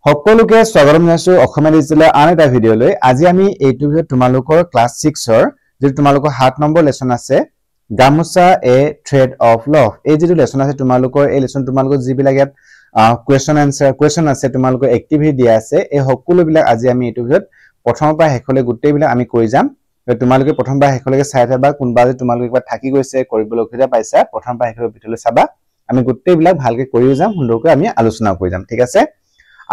সকলোকে স্বাগতম জনাইছো অসমীয়া ডিজিটেলৰ আন এটা ভিডিঅলৈ। আজি আমি এইটো ভিডিঅ'ত তোমালোকৰ ক্লাছ 6 ৰ যে তোমালোকৰ 7 নম্বৰ লেসন আছে গামোচা এ থ্ৰেড অফ লাভ। এই যে লেসন আছে তোমালোকৰ এই লেসন তোমালোকৰ যিবিলাক ইয়াত কোৱেশ্চন আছে তোমালোকৰ এক্টিভিটি দিয়া আছে এই সকলোবিলাক আজি আমি এইটো ভিডিঅ'ত প্ৰথমৰ পৰা শেষলৈ গোটেইবিলাক আমি কৰি যাম। তোমালোকে প্ৰথমৰ পৰা শেষলৈকে চাই থাবা, কোনবা যে তোমালোকে একবাৰ থাকি গৈছে কৰিবলৈ অসুবিধা পাইছা প্ৰথমৰ পৰা শেষলৈ ভিডিঅ'লৈ চাবা। আমি গোটেইবিলাক ভালকে কৰি যাম, সুন্দৰকৈ আমি আলোচনা কৰি যাম, ঠিক আছে।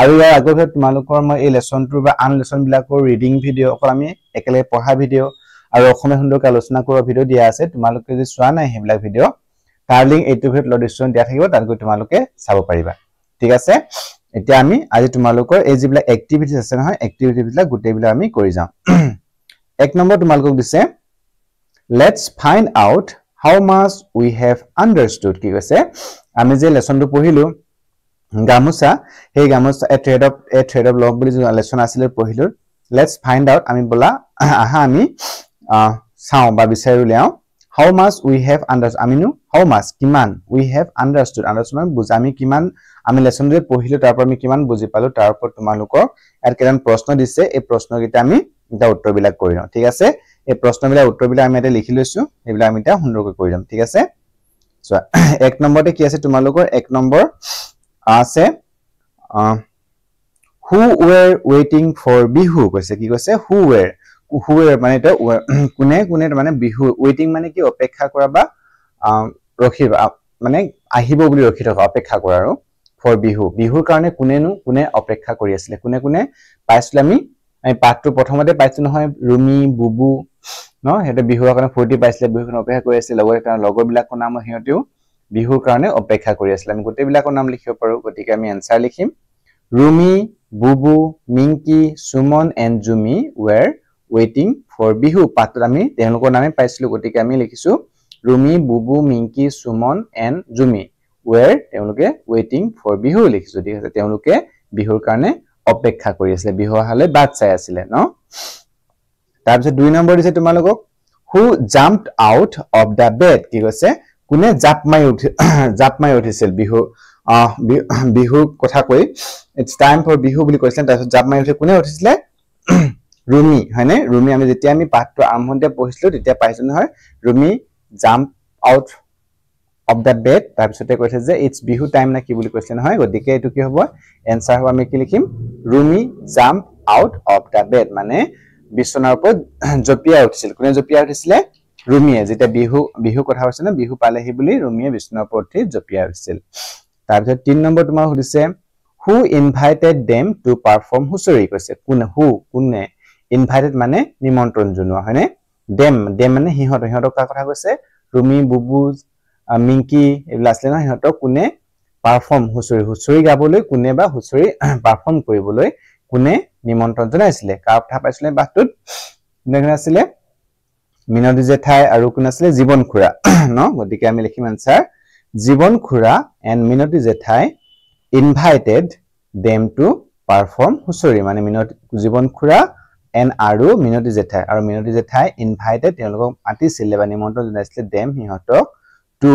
আৰু ইয়াৰ আগতে তোমালোকৰ মই এই লেসনটোৰ বা আন লেসন বিলাকৰ ৰিডিং ভিডিঅ' অকল আমি একেলগে পঢ়া ভিডিঅ' আৰু অসমীয়া সুন্দৰকৈ আলোচনা কৰা ভিডিঅ' দিয়া আছে। তোমালোকে যদি চোৱা নাই সেইবিলাক ভিডিঅ' তাৰ লিংক এইটো ভিডিঅ'ত ডিসক্ৰিপচন দিয়া থাকিব, তাত গৈ তোমালোকে চাব পাৰিবা, ঠিক আছে। এতিয়া আমি আজি তোমালোকৰ এই যিবিলাক এক্টিভিটিজ আছে নহয় এক্টিভিটি বিলাক গোটেইবিলাক আমি কৰি যাম। এক নম্বৰ তোমালোকক দিছে let's find out how much we have understood. কি কৈছে আমি যে লেসনটো পঢ়িলো গামোচা, সেই গামোচা এ থ্ৰেড অফ লাভ বুলি যে লেসন আছিল পঢ়িলো। লেটস ফাইন্ড আউট আমি বলা আহা আমি চাও বা বিচাৰি উলিয়াও হাউ মাচ উই হেভ আন্ডাৰস্টুড। আমিনো হাউ মাচ কিমান, উই হেভ আন্ডাৰস্টুড মানে বুজা আমি কিমান আমি লেসন যে পঢ়িলো তাৰ পৰা আমি কিমান বুজি পালো তাৰ ওপৰত তোমালোকক ইয়াত কেইটামান প্ৰশ্ন দিছে। এই প্ৰশ্নকেইটা আমি এটা উত্তৰবিলাক কৰি লওঁ, ঠিক আছে। এই প্ৰশ্নবিলাক উত্তৰবিলাক আমি এটা লিখি লৈছো, এইবিলাক আমি এটা সুন্দৰকৈ কৰি যাম, ঠিক আছে। চোৱা এক নম্বৰতে কি আছে তোমালোকৰ এক নম্বৰ আছে who were waiting for Bihu কৈছে। কি কৈছে who were মানে এটা কোনে কোনে মানে বিহু waiting মানে কি অপেক্ষা কৰা বা ৰখিবা মানে আহিব বুলি ৰখি থকা অপেক্ষা কৰা আৰু for বিহু বিহুৰ কাৰণে কোনে অপেক্ষা কৰি আছিল কোনে পাইছিল। আমি পাঠটো প্ৰথমতে পাইছো নহয় ৰুমি বুবু ন হেতে বিহুৰ কাৰণে ফূৰ্তি পাইছিলে বিহুৰ অপেক্ষা কৰি আছিল লগৰ বিলাকৰ নাম হিহঁতেও বিহুৰ কাৰণে অপেক্ষা কৰি আছিল। আমি গোটেইবিলাকৰ নাম লিখিব পাৰো, গতিকে আমি এনসাৰ লিখিম ৰুমি বুবু মিংকি Suman and Jumi ৱেৰ ৱেইটিং for Bihu. পাঠটোত আমি তেওঁলোকৰ নামে পাইছিলো, গতিকে আমি লিখিছো ৰুমি বুবু মিংকি সুমন এণ্ড জুমি ৱেৰ তেওঁলোকে ৱেইটিং ফৰ বিহু লিখিছো, ঠিক আছে। তেওঁলোকে বিহুৰ কাৰণে অপেক্ষা কৰি আছিলে, বিহু অহালৈ বাট চাই আছিলে ন। তাৰপিছত দুই নম্বৰ দিছে তোমালোকক who jumped out of the bed. কি কৈছে কোনে জাপ মাৰি উঠিছিল বিহুৰ কথা কৈ ইটস টাইম ফৰ বিহু বুলি কৈছিলে। তাৰপিছত জাপ মাৰি উঠি কোনে উঠিছিলে ৰুমি, হয়নে। ৰুমি আমি যেতিয়া আমি পাঠটো আৰম্ভণিতে পঢ়িছিলো তেতিয়া পাইছো নহয় Rumi jump out of the bed. তাৰপিছতে কৈছে যে ইটস বিহু টাইম না কি বুলি কৈছে নহয়, গতিকে এইটো কি হ'ব এনসাৰ হ'ব আমি কি লিখিম Rumi jump out of the bed মানে বিছনাৰ ওপৰত জঁপিয়াই উঠিছিল। কোনে জঁপিয়াই উঠিছিলে ৰুমিয়ে, যেতিয়া বিহু কথা হৈছে ন বিহু পালেহি বুলি ৰুমিয়ে বিছনাৰ ওপৰত উঠি জঁপিয়াই উঠিছিল। তাৰপিছত 3 নম্বৰ তোমাৰ সুধিছে হু ইনভাইটেড দেম টু পাৰফৰ্ম হুঁচৰি। কৈছে কোনে ইনভাইটেড মানে নিমন্ত্ৰণ জনোৱা, হয়নে। দেম মানে সিহঁতৰ কথা কৈছে ৰুমি বুবু মিংকি এইবিলাক আছিলে ন সিহঁতক কোনে পাৰফৰ্ম হুঁচৰি গাবলৈ কোনে বা হুঁচৰি পাৰফৰ্ম কৰিবলৈ কোনে নিমন্ত্ৰণ জনাইছিলে। কাৰ কথা পাইছিলে বাহটোত কোনে আছিলে মিনতি জেঠাই আৰু কোন আছিলে জীৱন খুৰা ন, গতিকে আমি লিখিম আনসাৰ জীৱন খুৰা এণ্ড মিনতি জেঠাই ইনভাইটেড দেম টু পাৰফৰ্ম হুঁচৰি মানে জীৱন খুৰা এণ্ড আৰু মিনতি জেঠাই ইনভাইটেড তেওঁলোকক মাতিছিলে বা নিমন্ত্ৰণ জনাইছিলে দেম সিহঁতক টু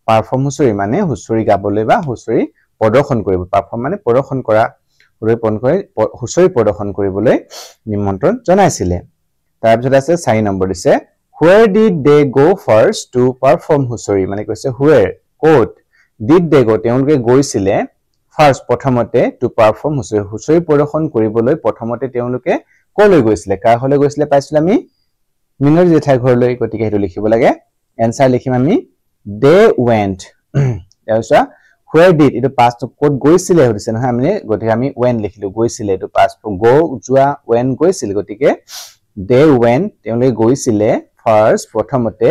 পাৰফৰ্ম হুঁচৰি মানে হুঁচৰি গাবলৈ বা হুঁচৰি প্ৰদৰ্শন কৰিব। পাৰফৰ্ম মানে প্ৰদৰ্শন কৰা, হুঁচৰি প্ৰদৰ্শন কৰিবলৈ নিমন্ত্ৰণ জনাইছিলে। তাৰপিছত আছে 4 নম্বৰ দিছে where did they go first to perform হুঁচৰি মানে কৈছে where ক'ত did they go তেওঁলোকে গৈছিলে ফাৰ্ষ্ট প্ৰথমতে টু পাৰফৰ্ম হুঁচৰি প্ৰদৰ্শন কৰিবলৈ প্ৰথমতে তেওঁলোকে কলৈ গৈছিলে কাৰ ঘৰলৈ গৈছিলে পাইছিলো আমি মিনতি জেঠাই ঘৰলৈ, গতিকে সেইটো লিখিব লাগে। এনসাৰ লিখিম আমি দে ৱেন্ট। তাৰপিছত where did এইটো পাষ্ট ক'ত গৈছিলে সুধিছে নহয় আমি, গতিকে আমি ৱেন লিখিলো গৈছিলে, এইটো পাষ্ট গো যোৱা ৱেন গৈছিল, গতিকে দে ৱেন তেওঁলোকে গৈছিলে ফাৰ্ষ্ট প্ৰথমতে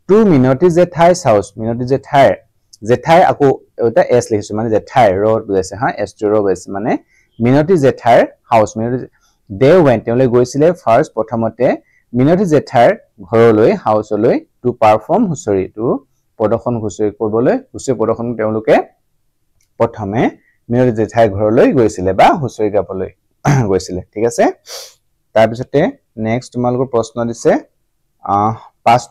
টু মিনতি জেঠাইৰ হাউচ মিনতি জেঠাই আকৌ এটা এছ লিখিছো মানে জেঠাই ৰ বুজাইছে হা এছ টো ৰ বুজাইছে মানে মিনতি জেঠাইৰ হাউচ দে ৱেন তেওঁলোকে গৈছিলে ফাৰ্ষ্ট প্ৰথমতে মিনতি জেঠাইৰ ঘৰলৈ হাউচলৈ টু পাৰফৰ্ম হুঁচৰি প্ৰদৰ্শন হুঁচৰি কৰিবলৈ হুঁচৰি প্ৰদৰ্শন তেওঁলোকে প্ৰথমে মিনতি জেঠাইৰ ঘৰলৈ গৈছিলে বা হুঁচৰি গাবলৈ গৈছিলে, ঠিক আছে। তাৰপিছতে নেক্সট তোমালোকৰ প্ৰশ্ন দিছে 5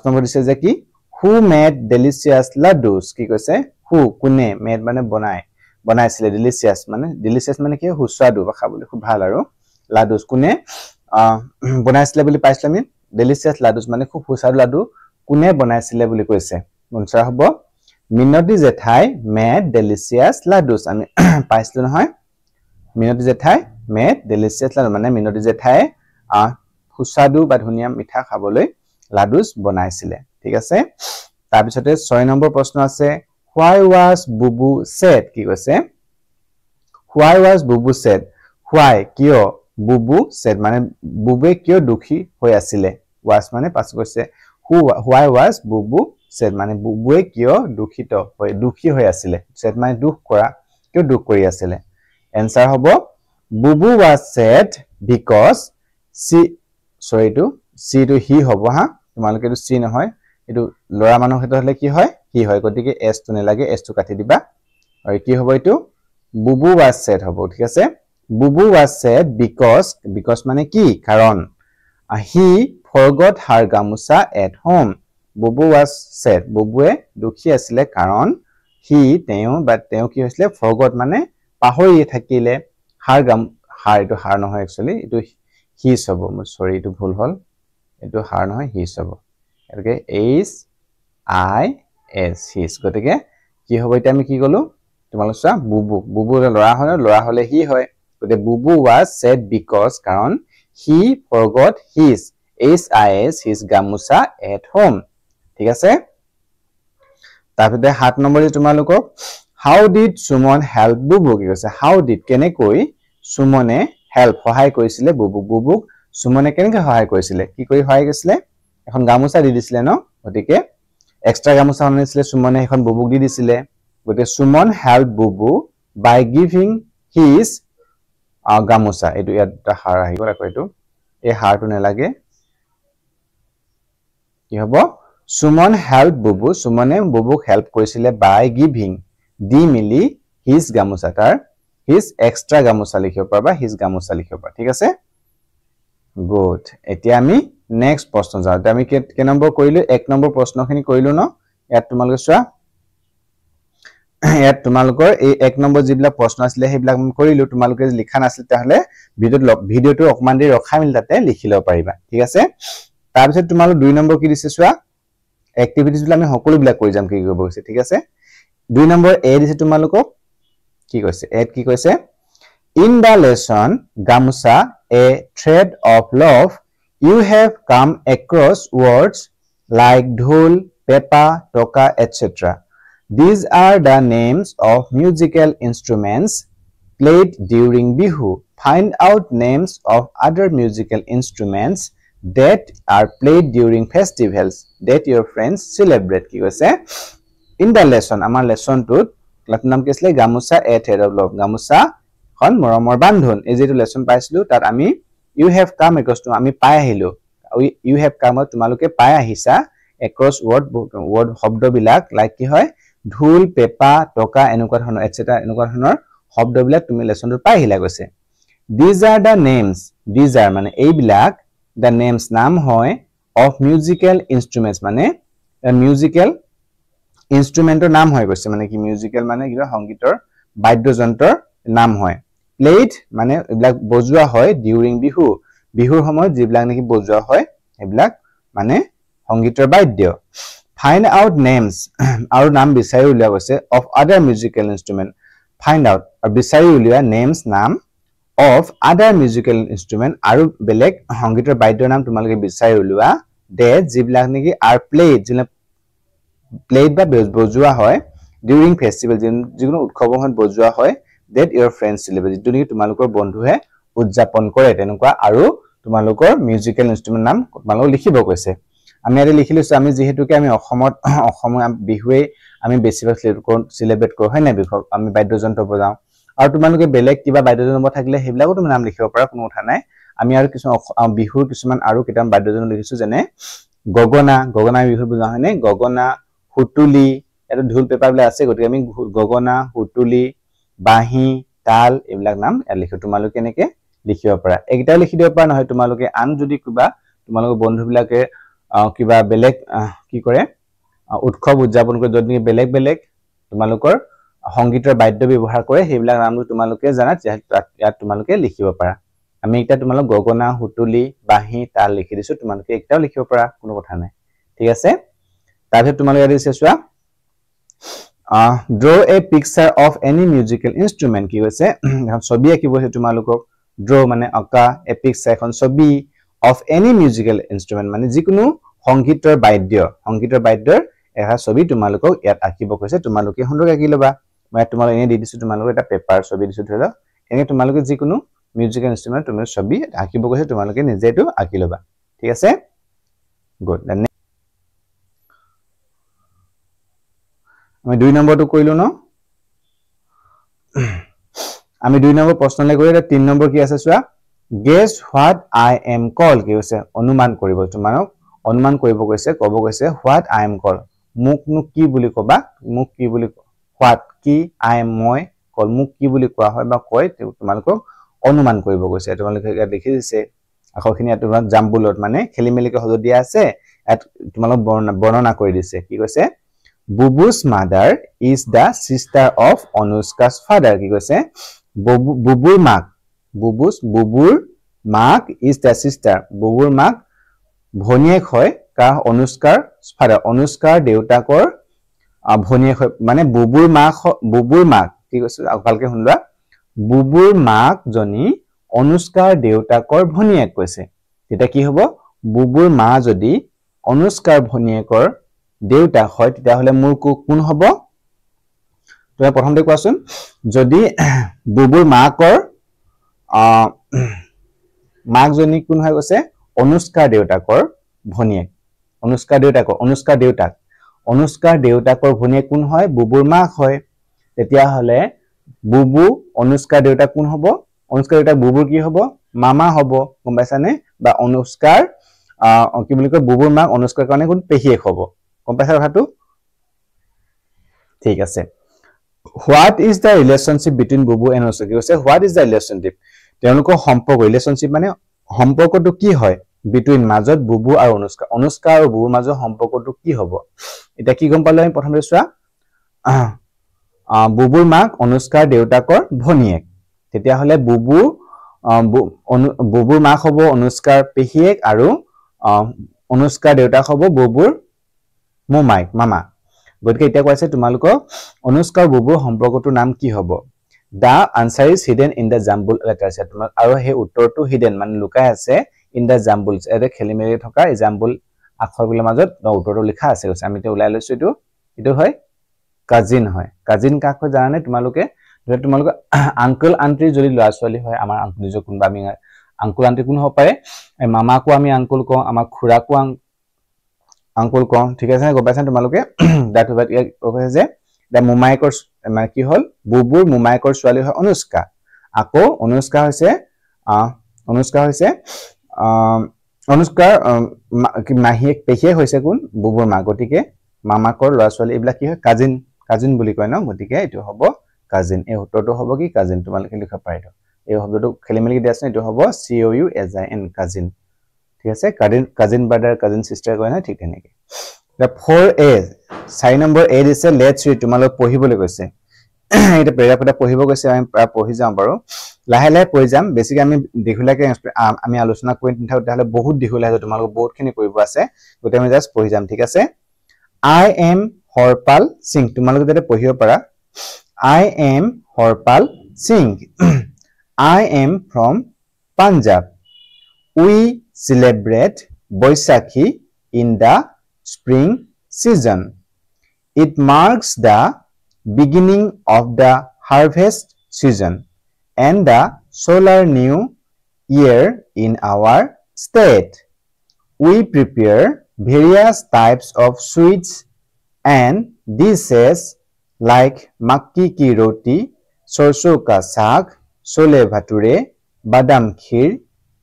নম্বৰ দিছে যে কি হু মেড ডেলিচিয়াছ লাডুছ। কি কৈছে হু কোনে মেড মানে বনাই বনাইছিলে ডিলিশিয়াস মানে কি সুস্বাদু বা খাবলৈ খুব ভাল আৰু লাডুস কোনে বনাইছিলে বুলি পাইছিল আমি ডিলিশিয়াস লাডুস মানে খুব সুস্বাদু লাডু কোনে বনাইছিলে বুলি কৈছে আনসাৰ হ'ব মিনতি জেঠাই মেড ডিলিশিয়াস লাডুস আমি পাইছিল নহয় মিনতি জেঠাই মেড ডিলিশিয়াস লাডু মানে মিনতি জেঠাই সুস্বাদু বা ধুনিয়া মিঠা খাবলৈ লাডুস বনাইছিলে ঠিক আছে তাৰ পিছতে 6 নম্বৰ প্ৰশ্ন আছে why was bubu sad কি কৈছে why was bubu sad why কিয় বুবু said মানে বুবে কিয় দুখী হৈ আছিল was মানে পাছ কৈছে why was বুবু said মানে বুবুৱে কিয় দুখী হৈ আছিল said মানে দুখ কৰা কিয় দুখ কৰি আছিল আনসাৰ হ'ব বুবু was sad because she to he হ'ব হা তোমালোকে তো সি নহয় এটো লৰা মানুহ হেতু হলে কি হয় কি হয় গতিকে s তো নেলাগে s তো কাটি দিবা আৰু কি হ'ব এটো বুবু was sad হ'ব ঠিক আছে বুবু was sad because মানে কি কাৰণ he forgot her gamosa at home Bubu was sad বুবুৱে দুখী আছিল কাৰণ তেওঁ কি হৈছিল forgot মানে পাহৰি থাকিলে her এটো har নহয় actually এটো his হ'ব সৰি এটো ভুল হ'ল এটো har নহয় his হ'ব এটাকে h I s his গতিকে কি হ'ব এটা আমি কি কলো তোমালোক চা বুবু লৰা হলে হি হয় গতিকে বুবু was sad because কাৰণ he forgot his his gamosa at home ঠিক আছে তাৰপিছতে 7 নম্বৰ তোমালোকক how did সুমন help বুবু কি কৈছে how did কেনেকৈ সুমনে help সহায় কৰিছিল বুবুক সুমনে কেনেকৈ সহায় কৰিছিল কি কৰি সহায় কৰিছিল এখন গামুচা দি দিছিল ন গতিকে এক্সট্ৰা গামুচা আনিছিল সুমনে এখন বুবুক দি দিছিল গতিকে Suman help Bubu by giving his গামুচা এটো এটা হার আহি গলা কয়টো এই হারটো নেলাগে কি হ'ব সুমন help বুবু সুমনে বুবুক হেল্প কৰিছিল by giving দি মিলি his গামুচা তাৰ his extra গামুচা লিখিব পাবা his গামুচা লিখিব পাবা ঠিক আছে গুড এতিয়া আমি নেক্সট প্ৰশ্ন যাও আমি কে নম্বৰ কৰিলো 1 নম্বৰ প্ৰশ্নখিনি কৰিলো ন ইয়াত তোমালোকে চোৱা ইয়াত তোমালোকৰ এই 1 নম্বৰ জিবলা প্ৰশ্ন আছিল হেবিলাক কৰিলো তোমালোকে লিখা নাছিল তাহলে ভিডিওটো অকমান দি ৰখাই মিল তাতে লিখিব পাৰিবা ঠিক আছে তাৰ পিছত তোমালোক 2 নম্বৰ কি দিছে চোৱা এক্টিভিটিজ বিলা আমি সকলো বিলা কৰি যাম কি কৰিব গৈছে ঠিক আছে 2 নম্বৰ এ দিছে তোমালোকক কি কৈছে এড কি কৈছে in the lesson gamusa a thread of love you have come across words like dhol pepa toka etc these are the names of musical instruments played during bihu find out names of other musical instruments that are played during festivals that your friends celebrate ki hoise in the lesson amar lesson tut class nam kesle gamusa a thread of love gamusa খন মৰমৰ বান্ধন এই যেটো lesson পাইছিলো তাত আমি you have come across to আমি পাই আহিলো you have come তোমালোকে পাই আহিছা across word শব্দ বিলাক লাইক কি হয় ঢোল পেপা টকা এনেকুৱা ধৰণৰ এটসেট্ৰা এনেকুৱা ধৰণৰ শব্দ বিলাক তুমি লেসনটো পাই আহিলা গৈছে these are the names these are মানে এই বিলাক the names নাম হয় of musical instruments মানে musical instrumentor নাম হয় গৈছে মানে কি musical মানে কি সংগীতৰ বাদ্যযন্ত্ৰৰ নাম হয় played মানে এবিলাক বজোৱা হয় during বিহুৰ সময়ত যিবিলাক নেকি বজোৱা হয় এবিলাক মানে সংগীতৰ বাদ্য find out names আৰু নাম বিচাৰি উলিয়া গৈছে of other musical instrument find out আৰু বিচাৰি উলিয়া names নাম of other musical instrument আৰু বেলেগ সংগীতৰ বাদ্যৰ নাম তোমালোকে বিচাৰি উলিয়া that যিবিলাক নেকি are played বা বজোৱা হয় during festival যিকোনো উৎসৱত বজোৱা হয় that your friends celebrate যিটো নেকি তোমালোকৰ বন্ধুহে উদযাপন কৰে তেনেকুৱা আৰু তোমালোকৰ মিউজিক্যাল ইনস্ট্ৰুমেন্ট নাম তোমালোক লিখিব কৈছে আমি আৰে লিখিলৈছো আমি যেহেতুকে আমি অসমীয়া বিহুৱে আমি বেছিভাগ সেলিব্ৰেট কৰো হয় না বিহু আমি বাদ্যযন্ত্ৰ বজাও আৰু তোমালোকে বেলেগ কিবা বাদ্যযন্ত্ৰ থাকিলে হেবিলাকো তুমি নাম লিখিব পাৰা কোনো কথা নাই আমি আৰু কিছু বিহুৰ কিছুমান আৰু কিতাম বাদ্যযন্ত্ৰ লিখিছো যেনে গগনা বিহু বুজা হয়নে গগনা হুতুলি এটা ঢোল পেপা বিলাক আছে গতিকে আমি গগনা হুতুলি বাহি তাল এবিলাক নাম লিখো তোমালোকে এনেকে লিখিব পাৰা একটা লিখি দিব পাৰা নহয় তোমালোকে আন যদি কিবা তোমালোকৰ বন্ধু বিলাকে কিবা বেলেগ কি কৰে উৎসৱ উদযাপন কৰে যদি বেলেগ তোমালোকৰ সংগীতৰ বাদ্য ব্যৱহাৰ কৰে সেইবিলাক নামটো তোমালোকে জানা ইয়াত তোমালোকে লিখিব পাৰা আমি এটা তোমালোক গগনা হুতুলি বাঁহী তাল লিখি দিছো তোমালোকে একটাও লিখিব পাৰা কোনো কথা নাই ঠিক আছে তাৰপিছত তোমালোকে দিছে চোৱা draw a picture of any musical instrument কি কৈছে এখন ছবি আঁকিব আছে তোমালোকক draw মানে আঁকা a picture এখন ছবি of any musical instrument মানে যিকোনো সংগীতৰ বাদ্যৰ এটা ছবি তোমালোকক ইয়াত আঁকিব কৈছে তোমালোকে সুন্দৰ আঁকি লবা মই তোমালোক এনে দি দিছো তোমালোক এটা পেপাৰ ছবি দিছো ধৰা এনে তোমালোকে যিকোনো মিউজিকেল ইনস্ট্ৰুমেন্ট তুমি ছবি আঁকিব কৈছে তোমালোকে নিজেটো আঁকি লবা ঠিক আছে গুড আমি 2 নম্বৰটো কইলো ন আমি 2 নম্বৰ প্ৰশ্নলৈ গৈ 3 নম্বৰ কি আছে চোৱা guess what I am called কি হৈছে অনুমান কৰিব তোমাক অনুমান কৰিব কৈছে ক'ব কৈছে what I am called মুক কি বুলি কবা মুক কি বুলি what কি I am মই কল মুক কি বুলি কোৱা হয় বা কয় তোমালোকক অনুমান কৰিব কৈছে তোমালোকে লিখি দিছে আখৰখিনি তোমাক জাম্বুলত মানে খেলিমেলিকে হজ দিয়া আছে তোমালোক বৰ্ণনা কৰি দিছে কি কৈছে Bubu's mother is the sister of Anushka's father কি কৈছে Bubu's মাক is the sister Bubu's মাক ভনিয়েক হয় কা অনুষ্কাৰ ফাদাৰ অনুষ্কাৰ দেউতাকৰ ভনিয়েক হয় মানে বুবুৰ মাক কি কৈছে ভালকে শুনবা বুবুৰ মাক জনী অনুষ্কাৰ দেউতাকৰ ভনিয়েক কৈছে এটা কি হ'ব বুবুৰ মা যদি অনুষ্কাৰ ভনিয়েকৰ দেউতা হয় তেতিয়া হলে মোৰ কোন হ'ব তুমি প্ৰথমতে কোৱাচোন যদি বুবুৰ মাকৰ মাক জনী কোন হয় কৈছে অনুষ্কাৰ দেউতাকৰ ভনিয়েক অনুষ্কাৰ দেউতাকৰ ভনিয়েক কোন হয় বুবুৰ মাক হয় তেতিয়া হলে বুবু অনুষ্কাৰ দেউতাক কোন হ'ব অনুষ্কাৰ দেউতাক বুবুৰ কি হ'ব মামা হ'ব গম পাইছানে বা অনুষ্কাৰ কি বুলি কয় বুবুৰ মাক অনুষ্কাৰ কাৰণে কোন পেহিয়েক হ'ব গম পাইছা কথাটো ঠিক আছে what is the relationship between bubu and anushka কি কৈছে what is the relationship তেওঁলোকৰ সম্পৰ্ক ৰিলেশনশিপ মানে সম্পৰ্কটো কি হয় between মাজত বুবু আৰু অনুষ্কা আৰু বুবুৰ মাজৰ সম্পৰ্কটো কি হ'ব এটা কি গম পালে আমি প্ৰথমতে চোৱা বুবুৰ মাক অনুষ্কাৰ দেউতাকৰ ভনিয়েক তেতিয়া হলে বুবুৰ মাক হ'ব অনুষ্কাৰ পেহিয়েক আৰু অনুষ্কাৰ দেউতাক হ'ব বুবুৰ মোমাইক মামা গতিকে এটা কৈছে তোমালোকক অনুষ্কাৰ বুবুৰ সম্পৰ্কটোৰ নাম কি হ'ব The answer is hidden in the jumbled letters আৰু হে উত্তৰটো hidden মানে লুকাই আছে in the jumbles এতে খেলিমেলি থকা এক্সাম্পল আখৰগুলোৰ মাজত উত্তৰটো লিখা আছে আমি তে উলাই লৈছো এটো হয় কাজিন হয় কাজিন কাক হয় জানানে তোমালোকে আঙ্কেল আন্টি যদি লৰা ছোৱালী হয় আমাৰ নিজৰ কোনবা আমি আঙ্কেল আন্টি কোন হ'ব পাৰে মামাকো আমি আঙ্কেল কওঁ আমাৰ খুৰাকো আঙ্কেল কওঁ ঠিক আছে গম পাইছা তোমালোকে দাট কৈছে যে দা মোমাইকৰ মানে কি হল বুবুৰ মোমাইকৰ ছোৱালী হয় অনুষ্কা আকৌ অনুষ্কা হৈছে অনুষ্কাৰ মাহিয়েক পেহিয়েক হৈছে কোন বুবুৰ মা গতিকে মামাকৰ লৰা ছোৱালী এইবিলাক কি হয় কাজিন বুলি কয় ন গতিকে এটো হ'ব কাজিন এই উত্তৰটো হ'ব কি কাজিন তোমালোকে লিখা পাইতো এই শব্দটো খেলিমেলি দি আছে এটো হ'ব COUSIN কাজিন ঠিক আছে কাজিন ব্ৰাদাৰ কাজিন সিস্টাৰ কয় না ঠিক তেনেকে 4A 4 নম্বৰ এ দিছে লেটস ৰিড তোমালোক পঢ়িবলৈ কৈছে এটা পেৰাগ্ৰাফটা পঢ়িব কৈছে আমি পঢ়ি যাম বাৰু লাহে লাহে পঢ়ি যাম বেছিকৈ আমি দীঘলীয়াকৈ আমি আলোচনা কৰি নিথাও তাহলে বহুত দীঘলীয়া হয় তোমালোক বহুতখিনি কৰিব আছে গতে আমি জাস্ট পঢ়ি যাম ঠিক আছে I am হৰপাল সিং তোমালোক যেতে পঢ়িব পাৰা I am Harpal Singh I am from Punjab we celebrate Boisakhi in the spring season it marks the beginning of the harvest season and the solar new year in our state we prepare various types of sweets and dishes like makki ki roti सरसों का साग छोले भटूरे बादाम खीर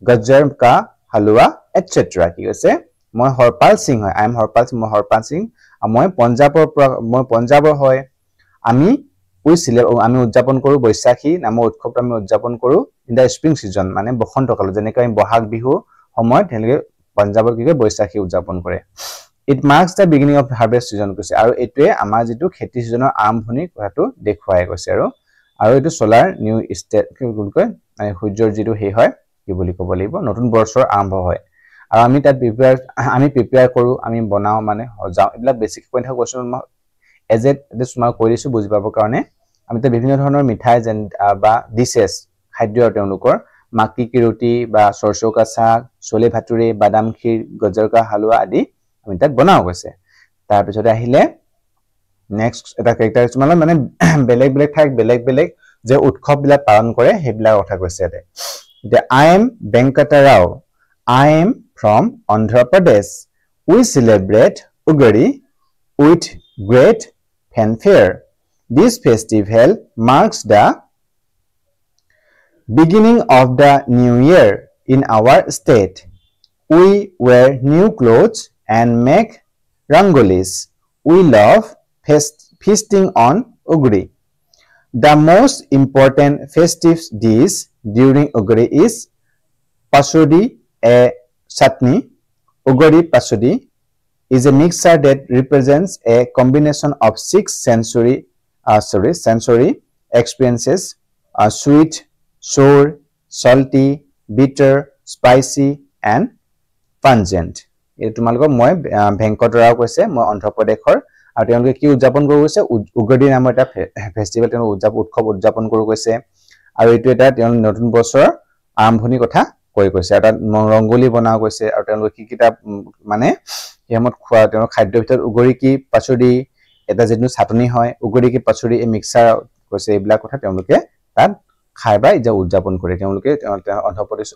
गजर का हलवा etcetera কি কৈছে মই হৰপাল সিং হয় আই এম হৰপাল সিং মই পঞ্জাবৰ হয় আমি উদযাপন কৰো বৈশাখী নামৰ উৎসৱটো আমি উদযাপন কৰো ইন দা স্প্ৰিং সিজন মানে বসন্ত কাল যেনেকৈ আমি বহাগ বিহু সময়ত হেলগে পঞ্জাবৰ কি বৈশাখী উদযাপন কৰে It marks the beginning of harvest season কৈছে আৰু এটোৱে আমাৰ যেটো খেতি সিজনৰ আৰম্ভণি কথাটো দেখুৱাই কৈছে আৰু এটো সোলাৰ নিউ স্টেট কি বুলি কয় মানে সূৰ্যৰ যেটো হে হয় কি বুলি ক'ব লাগিব নতুন বৰ্ষৰ আৰম্ভ হয় আৰু আমি তাত প্ৰিপেয়াৰ কৰো আমি বনাও মানে যাও এবিলাক বেসিক পইণ্ট হয় কোৱেশ্চন এজ এ তোমাক কৈ দিছো বুজি পাবৰ কাৰণে আমি তাত বিভিন্ন ধৰণৰ মিঠাই যেন বা ডিশেছ খাদ্য তেওঁলোকৰ মাকি কি ৰুটি বা সৰসৌ কা শাক চলে ভাতুৰে বাদাম ক্ষীৰ গজৰ কা হালৱা আদি আমি তাত বনাও গৈছে তাৰ পিছতে আহিলে নেক্সট এটা ক্যাৰেক্টাৰ তোমাল মানে বেলেগ যে উৎসৱ বিলাক পালন কৰে হেবিলাক কথা কৈছে এতে I am Venkata Rao I am from Andhra Pradesh we celebrate Ugadi with great fanfare this festival marks the beginning of the new year in our state we wear new clothes and make rangolis we love feasting on Ugadi the most important festive dish during Ugadi is pasodi a chutney Ugadi pasodi is a mixture that represents a combination of 6 sensory experiences sweet sour salty bitter spicy and pungent এই তোমালোক মই ভেংকটৰাও কৈছে মই অন্ধ্ৰ প্ৰদেশৰ আৰু তেওঁলোকে কি উদযাপন কৰি গৈছে উগদি নামৰ এটা ফেষ্টিভেল তেওঁলোক উৎসৱ উদযাপন কৰি গৈছে আৰু এটো এটা তেওঁলোক নতুন বছৰ আৰম্ভণি কথা কৈ কৈছে এটা ৰংগোলী বনাও গৈছে আৰু তেওঁলোক কি কিটা মানে হেমত খোৱা তেওঁলোক খাদ্য ভিতৰত উগৰি কি পাচৰি এটা যেনো চাটনি হয় উগৰি কি পাচৰি এই মিক্সাৰ কৈছে এইবিলাক কথা তেওঁলোকে তাত খাই বা যে উদযাপন কৰে তেওঁলোকে অন্ধ্ৰ প্ৰদেশ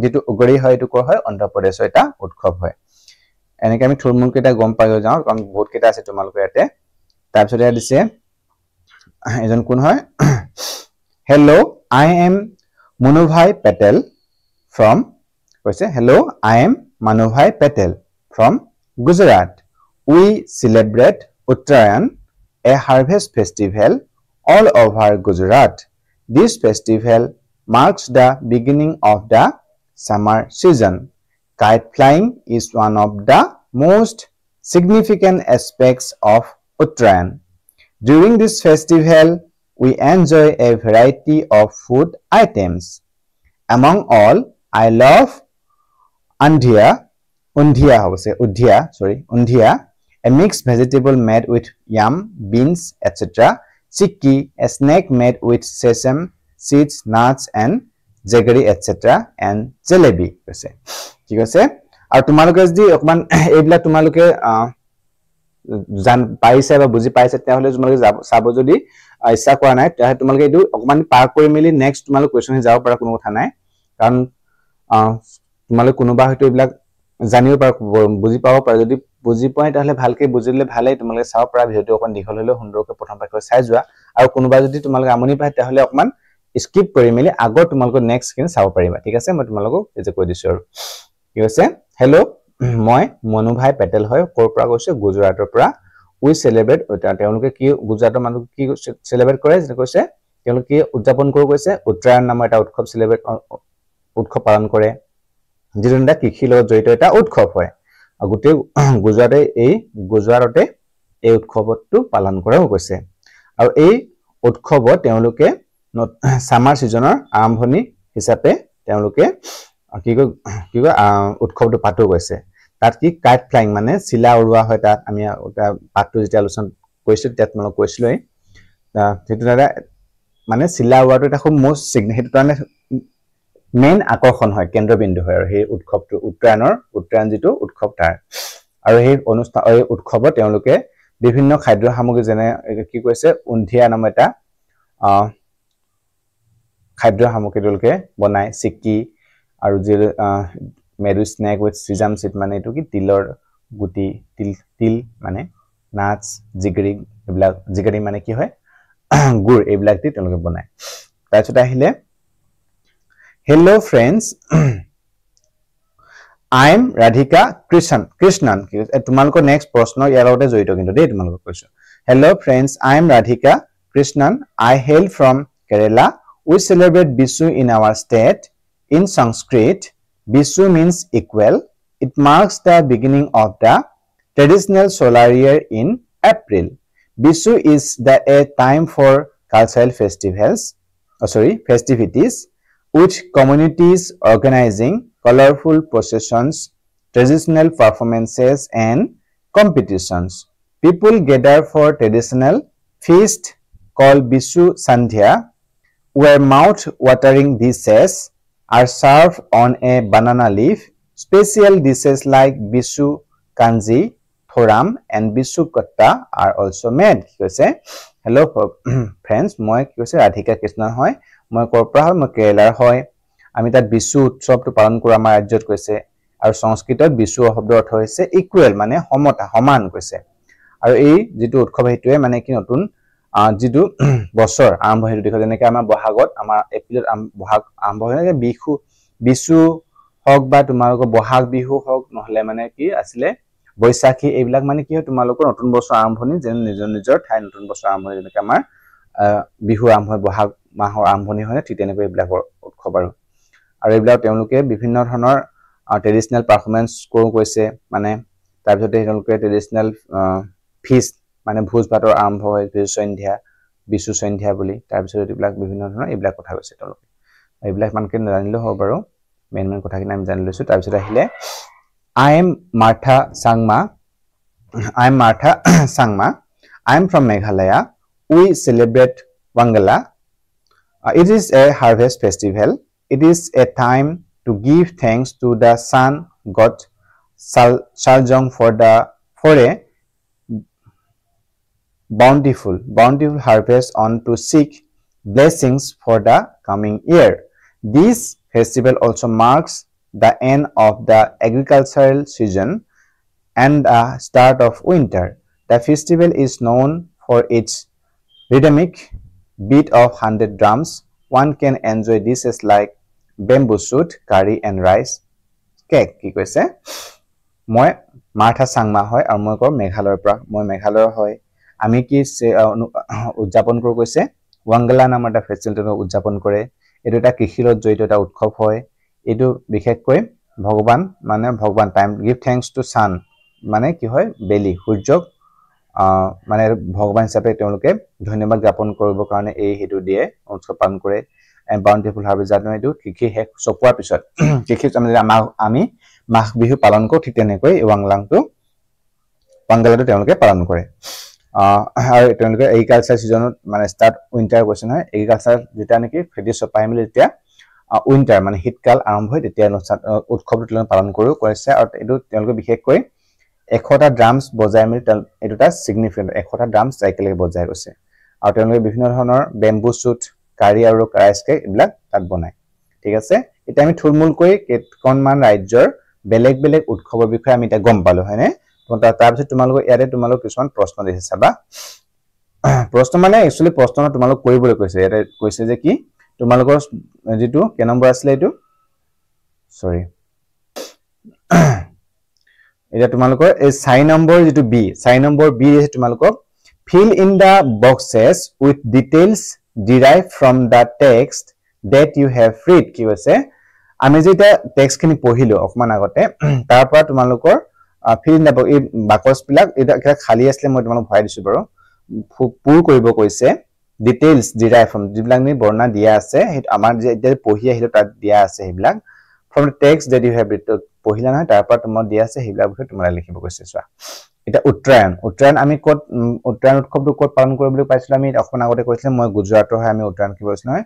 যেটো উগৰি হয় এটো কোৱা হয় অন্ধ্ৰ প্ৰদেশৰ এটা উৎসৱ হয় এনেকে আমি থুলমুল কেটা গম পাই যাও কাৰণ বহুত কেটা আছে তোমালোকৰ ইয়াতে তাৰ পিছত দিছে এজন কোন হয় Hello I am Manubhai Patel from কৈছে Hello I am Manubhai Patel from Gujarat we celebrate Uttarayan a harvest festival all over Gujarat this festival marks the beginning of the summer season kite flying is one of the most significant aspects of Uttarayan during this festival we enjoy a variety of food items among all I love undhia a mixed vegetable made with yam beans etc chikki a snack made with sesame seeds nuts and jaggery etc and jalebi কৈছে ঠিক আছে আৰু তোমালোকে যদি অকমান এইবিলাক তোমালোকে জান পাইছে বা বুজি পাইছে তেহলে তোমালোকে চাব যদি ইচ্ছা কৰা নাই তেহে তোমালোকে এটো অকমান পাৰ কৰি মিলি নেক্সট তোমালোক কোৱেশ্চন যাব পৰা কোনো কথা নাই কাৰণ তোমালোক কোনোবা হয়তো এইবিলাক জানিও পাৰ বুজি পাব পাৰ যদি বুজি পায় তাহলে ভালকে বুজিলে ভালেই তোমালোকে চাও পৰা ভিডিওটো অকন দীঘল হলে সুন্দৰকৈ প্ৰথম পাকৈ চাই যোৱা আৰু কোনোবা যদি তোমালোকে আমনি পায় তাহলে অকমান স্কিপ কৰি মিলি আগৰ তোমালোক নেক্সট কিন চাব পাৰিবা ঠিক আছে মই তোমালোকক এজে কৈ দিছো আৰু কি হৈছে হেল্ল মই মনুভাই পেটেল হয় কৰ পৰা কৈছে গুজৰাটৰ পৰা উই সেলিব্ৰেট তেওঁলোকে কি গুজৰাটৰ মানুহ কি সেলিব্ৰেট কৰে যে কৈছে তেওঁলোকে উদযাপন কৰি কৈছে উত্তৰায়ণ নামৰ এটা উৎসৱ পালন কৰে যিটো কৃষিৰ লগত জড়িত এটা উৎসৱ হয় আৰু গোটেই গুজৰাটে এই উৎসৱটো পালন কৰাও কৈছে আৰু এই উৎসৱত তেওঁলোকে সামাৰ সিজনৰ আৰম্ভণি হিচাপে তেওঁলোকে কি উৎসৱটো পাতো কৈছে তাত কি কাইট ফ্লাইং মানে চিলা উৰুৱা হয় তাত আমি পাতটো যেতিয়া আলোচনা কৰিছো তাত মই কৈছিলই সেইটো দাদা মানে চিলা উৰুৱাটো এটা খুব মোষ্ট সিগনিফিকেন্ট কাৰণে মেইন আকৰ্ষণ হয় কেন্দ্ৰবিন্দু হয় আৰু সেই উৎসৱটো উত্তৰায়ণ যেটো উৎসৱ তাৰ আৰু সেই অনুষ্ঠান এই উৎসৱত তেওঁলোকে বিভিন্ন খাদ্য সামগ্ৰী যেনে কি কৈছে উন্ধিয়া নাম এটা খাদ্য সামগ্ৰী তেওঁলোকে বনাই চিক্কি আৰু যে মেডু স্নেক উইথ সিজাম সিড মানে এটো কি তিলৰ গুটি তিল মানে নাটস জিগৰি মানে কি হয় গুৰ এইবিলাক দি তেওঁলোকে বনায় তাৰপিছত আহিলে Hello friends I am Radhika Krishnan তোমালোকৰ নেক্সট প্ৰশ্ন ইয়াৰ লগতে জড়িত কিন্তু দেই তোমালোকক কৈছো Hello friends I am Radhika Krishnan I hail from Kerala we celebrate Vishu in our state in Sanskrit Vishu means equal it marks the beginning of the traditional solar year in April. Bisu is a time for cultural festivals, festivities, with communities organizing colorful processions, traditional performances, and competitions. People gather for traditional feast called Bisu Sandhya, where mouth-watering dishes are served on a banana leaf. Special dishes like Bisu Kanji, Thoram, and Bisu Kotta are also made. Hello friends, moi Radhika Krishnan hoy, moi korpora hoy, moi Kerala hoy. Ami tat Bisu utsob to palan kora amar rajyot koise. Aru Sanskritot Bisu shobdor ortho hoise equal mane homota homan koise. Aru ei jitu utkhob heitue mane ki notun jitu বছৰ আৰম্ভ হৈ দেখো যেনেকৈ আমাৰ বহাগত আমাৰ এপ্ৰিলত বহাগ আৰম্ভ হয় বিশু হওক বা তোমালোকৰ বহাগ বিহু হওক নহলে মানে কি আছিলে বৈশাখী এইবিলাক মানে কি হয় তোমালোকৰ নতুন বছৰ আৰম্ভণি যেন নিজৰ নিজৰ ঠাই নতুন বছৰ আৰম্ভণি যেনেকৈ আমাৰ বিহু আৰম্ভ হয় বহাগ মাহৰ আৰম্ভণি হয় ঠিক তেনেকৈ এইবিলাকৰ উৎসৱ আৰু এইবিলাক তেওঁলোকে বিভিন্ন ধৰণৰ ট্ৰেডিশনেল পাৰফৰমেন্স কৰো কৈছে মানে তাৰ পিছতে তেওঁলোকে ট্ৰেডিশনেল ফিষ্ট মানে ভোজ ভাতৰ আৰম্ভ হয় বিশু সন্ধ্যা বুলি তাৰ পিছত এইবিলাক বিভিন্ন ধৰণৰ এইবিলাক কথা কৈছে তেওঁলোকে এইবিলাক মানকে জানিলে হ'ব বাৰু মেইন কথাখিনি আমি জানি লৈছো তাৰ পিছত আহিলে I am Martha Sangma I am from Meghalaya. We celebrate Wangala. It is a harvest festival. It is a time to give thanks to the sun god Saljong for a bountiful harvest on to seek blessings for the coming year. This festival also marks the end of the agricultural season and the start of winter. The festival is known for its rhythmic beat of 100 drums. One can enjoy dishes like bamboo shoot, curry and rice cake. কি কৈছে মই Martha Sangma হয় আৰু মই মেঘালয়ৰ পৰা মই মেঘালয়ৰ হয় আমি কি উদযাপন কৰো কৈছে ওয়াংগালা নামৰ এটা ফেষ্টিভেল উদযাপন কৰে এটো এটা কৃষিৰত জড়িত এটা উৎসৱ হয় এটো বিশেষকৈ ভগৱান টাইম গিভ থ্যাঙ্কস টু সান মানে কি হয় বেলি সূৰ্যক মানে ভগৱান হিচাপে তেওঁলোকে ধন্যবাদ জ্ঞাপন কৰিবৰ কাৰণে এই হেতু দিয়ে উৎসৱ পালন কৰে এণ্ড বাউন্টিফুল হাৰ্ভেষ্ট জানো এটো কৃষি শেষ চপোৱাৰ পিছত কৃষি আমি মাঘ বিহু পালন কৰো ঠিক তেনেকৈ ওয়াংগালাটো তেওঁলোকে পালন কৰে আৰু তেওঁলোকে এগ্ৰিকালচাৰ সিজনত মানে স্টাৰ্ট উইন্টাৰ কোৱেশ্চন হয় এগ্ৰিকালচাৰ যেটা নেকি খেতি চপাই মিলি যেতিয়া উইন্টাৰ মানে শীতকাল আৰম্ভ হয় তেতিয়া উৎসৱটো তেওঁলোকে পালন কৰিছে আৰু এটো তেওঁলোকে বিশেষকৈ 100টা ড্ৰামছ বজাই মিলি এটোটা সিগনিফিকেন্ট 100টা ড্ৰামছ একেলগে বজাই গৈছে আৰু তেওঁলোকে বিভিন্ন ধৰণৰ বেম্বু শুট কাৰি আৰু ৰাইচ কেক এইবিলাক তাত বনায় ঠিক আছে এটা আমি থুলমুলকৈ কেতকনমান ৰাজ্যৰ বেলেগ বেলেগ উৎসৱৰ বিষয়ে আমি এটা গম পালো হয়নে তাৰ পিছত তোমালোক ইয়াৰে তোমালোক কিছুমান প্ৰশ্ন দিছে চাবা প্ৰশ্ন মানে একচুয়ালি প্ৰশ্ন তোমালোক কৰিবলৈ কৈছে ইয়াতে কৈছে যে কি তোমালোকৰ যেটো কে নম্বৰ আছিল এটো সৰি এটা তোমালোকৰ এই 6 নম্বৰ যেটো বি 6 নম্বৰ বি আছে তোমালোকক fill in the boxes with details derived from the text that you have read কি হৈছে আমি যেটা টেক্সট খিনি পঢ়িলো অকমান আগতে তাৰ পৰা তোমালোকৰ fill in the box এই বাকস বিলাক এটা খালি আছিল মই তোমালোক ভৰাই দিছো বাৰু পুৰ কৰিব কৈছে details derived from যিবিলাক নি বৰ্ণনা দিয়া আছে আমাৰ যে পঢ়ি আহিলো তাত দিয়া আছে সেইবিলাক from the text that you have read পঢ়িলা না তাৰ পৰা তোমাৰ দিয়া আছে সেইবিলাক বিষয়ে তোমাক লিখিব কৈছে চোৱা এটা উত্তৰায়ণ আমি কত উত্তৰায়ণ উৎসৱটো কত পালন কৰিবলৈ পাইছিলো আমি অকমান আগতে কৈছিল মই গুজৰাটৰ হয় আমি উত্তৰায়ণ কি কৈছিল নহয়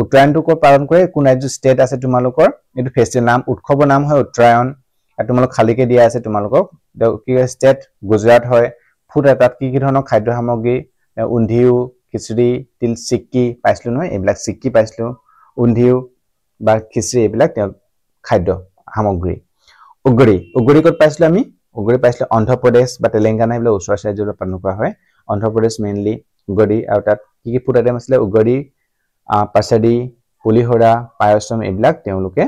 উত্তৰায়ণটো কত পালন কৰে কোন ৰাজ্য ষ্টেট আছে তোমালোকৰ এটো ফেষ্টিভেল নাম উৎসৱৰ নাম হয় উত্তৰায়ণ আৰু তোমালোক খালিকে দিয়া আছে তোমালোকক কি ষ্টেট গুজৰাট হয় ফুড এটাত কি ধৰণৰ খাদ্য সামগ্ৰী উন্ধিউ খিচৰি তিল চিক্কি পাইছিলো নহয় এইবিলাক চিক্কি পাইছিলো উন্ধিউ বা খিচৰি এইবিলাক খাদ্য সামগ্ৰী উগৰি কত পাইছিলো আমি উগৰি পাইছিলো অন্ধ্ৰ প্ৰদেশ বা তেলেংগানা এইবিলাক ওচৰ ৰাজ্যত পালন কৰা হয় অন্ধ্ৰ প্ৰদেশ মেইনলি উগৰি আৰু তাত কি ফুড আইটেম আছিল উগৰি পাছাডি পুলিহৰা পায়সম এইবিলাক তেওঁলোকে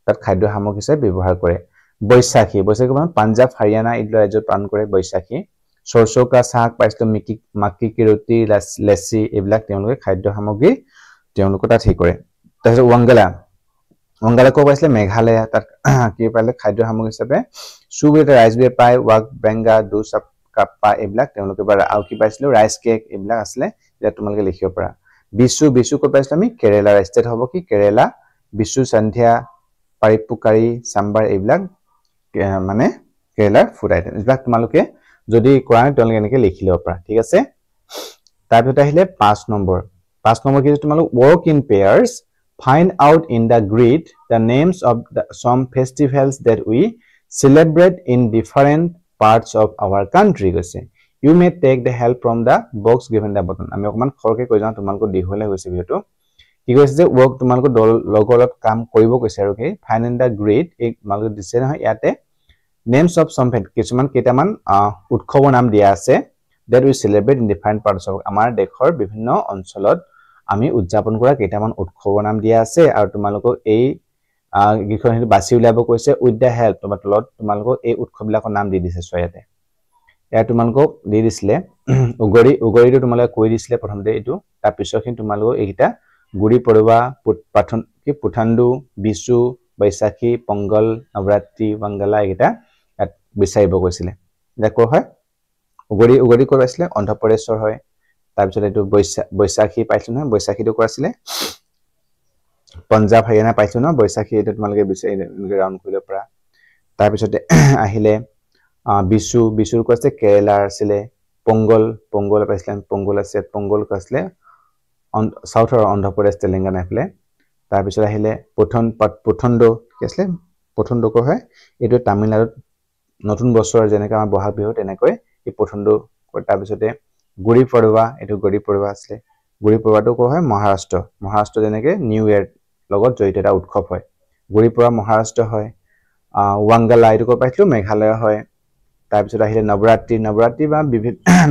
তাত খাদ্য সামগ্ৰী হিচাপে ব্যৱহাৰ কৰে বৈশাখী মানে পাঞ্জাব হাৰিয়ানা এইবিলাক ৰাজ্যত পালন কৰে বৈশাখী সৰসো কা শাক পাইছিলো মাক্কি কি ৰুটি লেচি এইবিলাক তেওঁলোকে খাদ্য সামগ্ৰী তেওঁলোকে তাত হে কৰে তাৰপিছত Wangala ko paisle Meghalaya তাত কি পালে খাদ্য সামগ্ৰী হিচাপে সুবিধা ৰাইচ বিয়াৰ পাই ৱাক বেংগা দু সব কাপ্পা এইবিলাক তেওঁলোকে বাৰ আৰু কি পাইছিলো ৰাইচ কেক এইবিলাক আসলে যে তোমালোকে লিখিব পাৰা বিশু কো পাইছিলো আমি কেৰেলা ষ্টেট হ'ব কি কেৰেলা বিশু সন্ধ্যা পাৰিপুকাৰী সাম্বাৰ এইবিলাক মানে কেৰেলাৰ ফুড আইটেম এইবিলাক তোমালোকে যদি কোৱা তেওঁলোকে এনেকে লিখি লব পাৰা ঠিক আছে তাৰপিছত আহিলে 5 নম্বৰ কি তোমালোক work in pairs find out in the grid the names of some festivals that we celebrate in different parts of our country কৈছে you may take the help from the box given the button আমি অকমান খৰকে কৈ যাও তোমালোক দিহলে হৈছে ভিডিওটো কি কৈছে যে work তোমালোক লগলত কাম কৰিব কৈছে আৰু কি find in the grid এক তোমালোক দিছে নহয় ইয়াতে names of some কিছুমান কেটামান উৎসৱৰ নাম দিয়া আছে that we celebrate in different parts of আমাৰ দেশৰ বিভিন্ন অঞ্চলত আমি উদযাপন কৰা কেটামান উৎসৱৰ নাম দিয়া আছে আৰু তোমালোক এই গিখন হেতু বাছি উলাব কৈছে with the help তোমালোক এই উৎসৱবিলাকৰ নাম দি দিছে সয়াতে এয়া তোমালোক দি দিছিলে উগৰিটো তোমালোক কৈ দিছিলে প্ৰথমতে এটো তাৰ পিছৰখিনি তোমালোক এইটা গুড়ি পড়ৱা পাঠন কি পুথান্দু বিশু বৈশাখী পংগল নৱৰাত্ৰি বাংলা এইটা বিচাৰিব কৈছিলে দেখো হয় উগৰি কৈ আছিলে অন্ধ্ৰপ্ৰদেশৰ হয় তাৰ পিছত এটো বৈশাখী পাইছিল নহয় বৈশাখীটো কৈ আছিলে পঞ্জাব হৰিয়ানা পাইছিল ন বৈশাখী এটো তোমালোকে বিচাৰি ৰাউন্ড কৰিব পৰা তাৰ পিছত আহিলে বিশু কৈছে কেৰেলাৰ আছিলে পংগল পাইছিল পংগল আছে পংগল কৈছিলে সাউথৰ অন্ধ্ৰপ্ৰদেশ তেলেংগানা আছিলে তাৰ পিছত আহিলে পথন্দো কি আছিল পথন্দো কো হয় এটো তামিলনাডুত নতুন বছৰ যেনেকা আমাৰ বহাগ বিহু তেনেকৈ এই পথন্দো তাৰ পিছতে গুড়ি পড়ৱা এটো গুড়ি পড়ৱা আছে গুড়ি পড়ৱাটো কো হয় মহাৰাষ্ট্ৰ যেনেকে নিউ ইয়াৰ লগত জড়িত এটা উৎসৱ হয় গুড়ি পড়ৱা মহাৰাষ্ট্ৰ হয় ওয়াংগালা এটো কো পাইছিল মেঘালয় হয় তাৰ পিছত আহিলে নৱৰাত্ৰি বা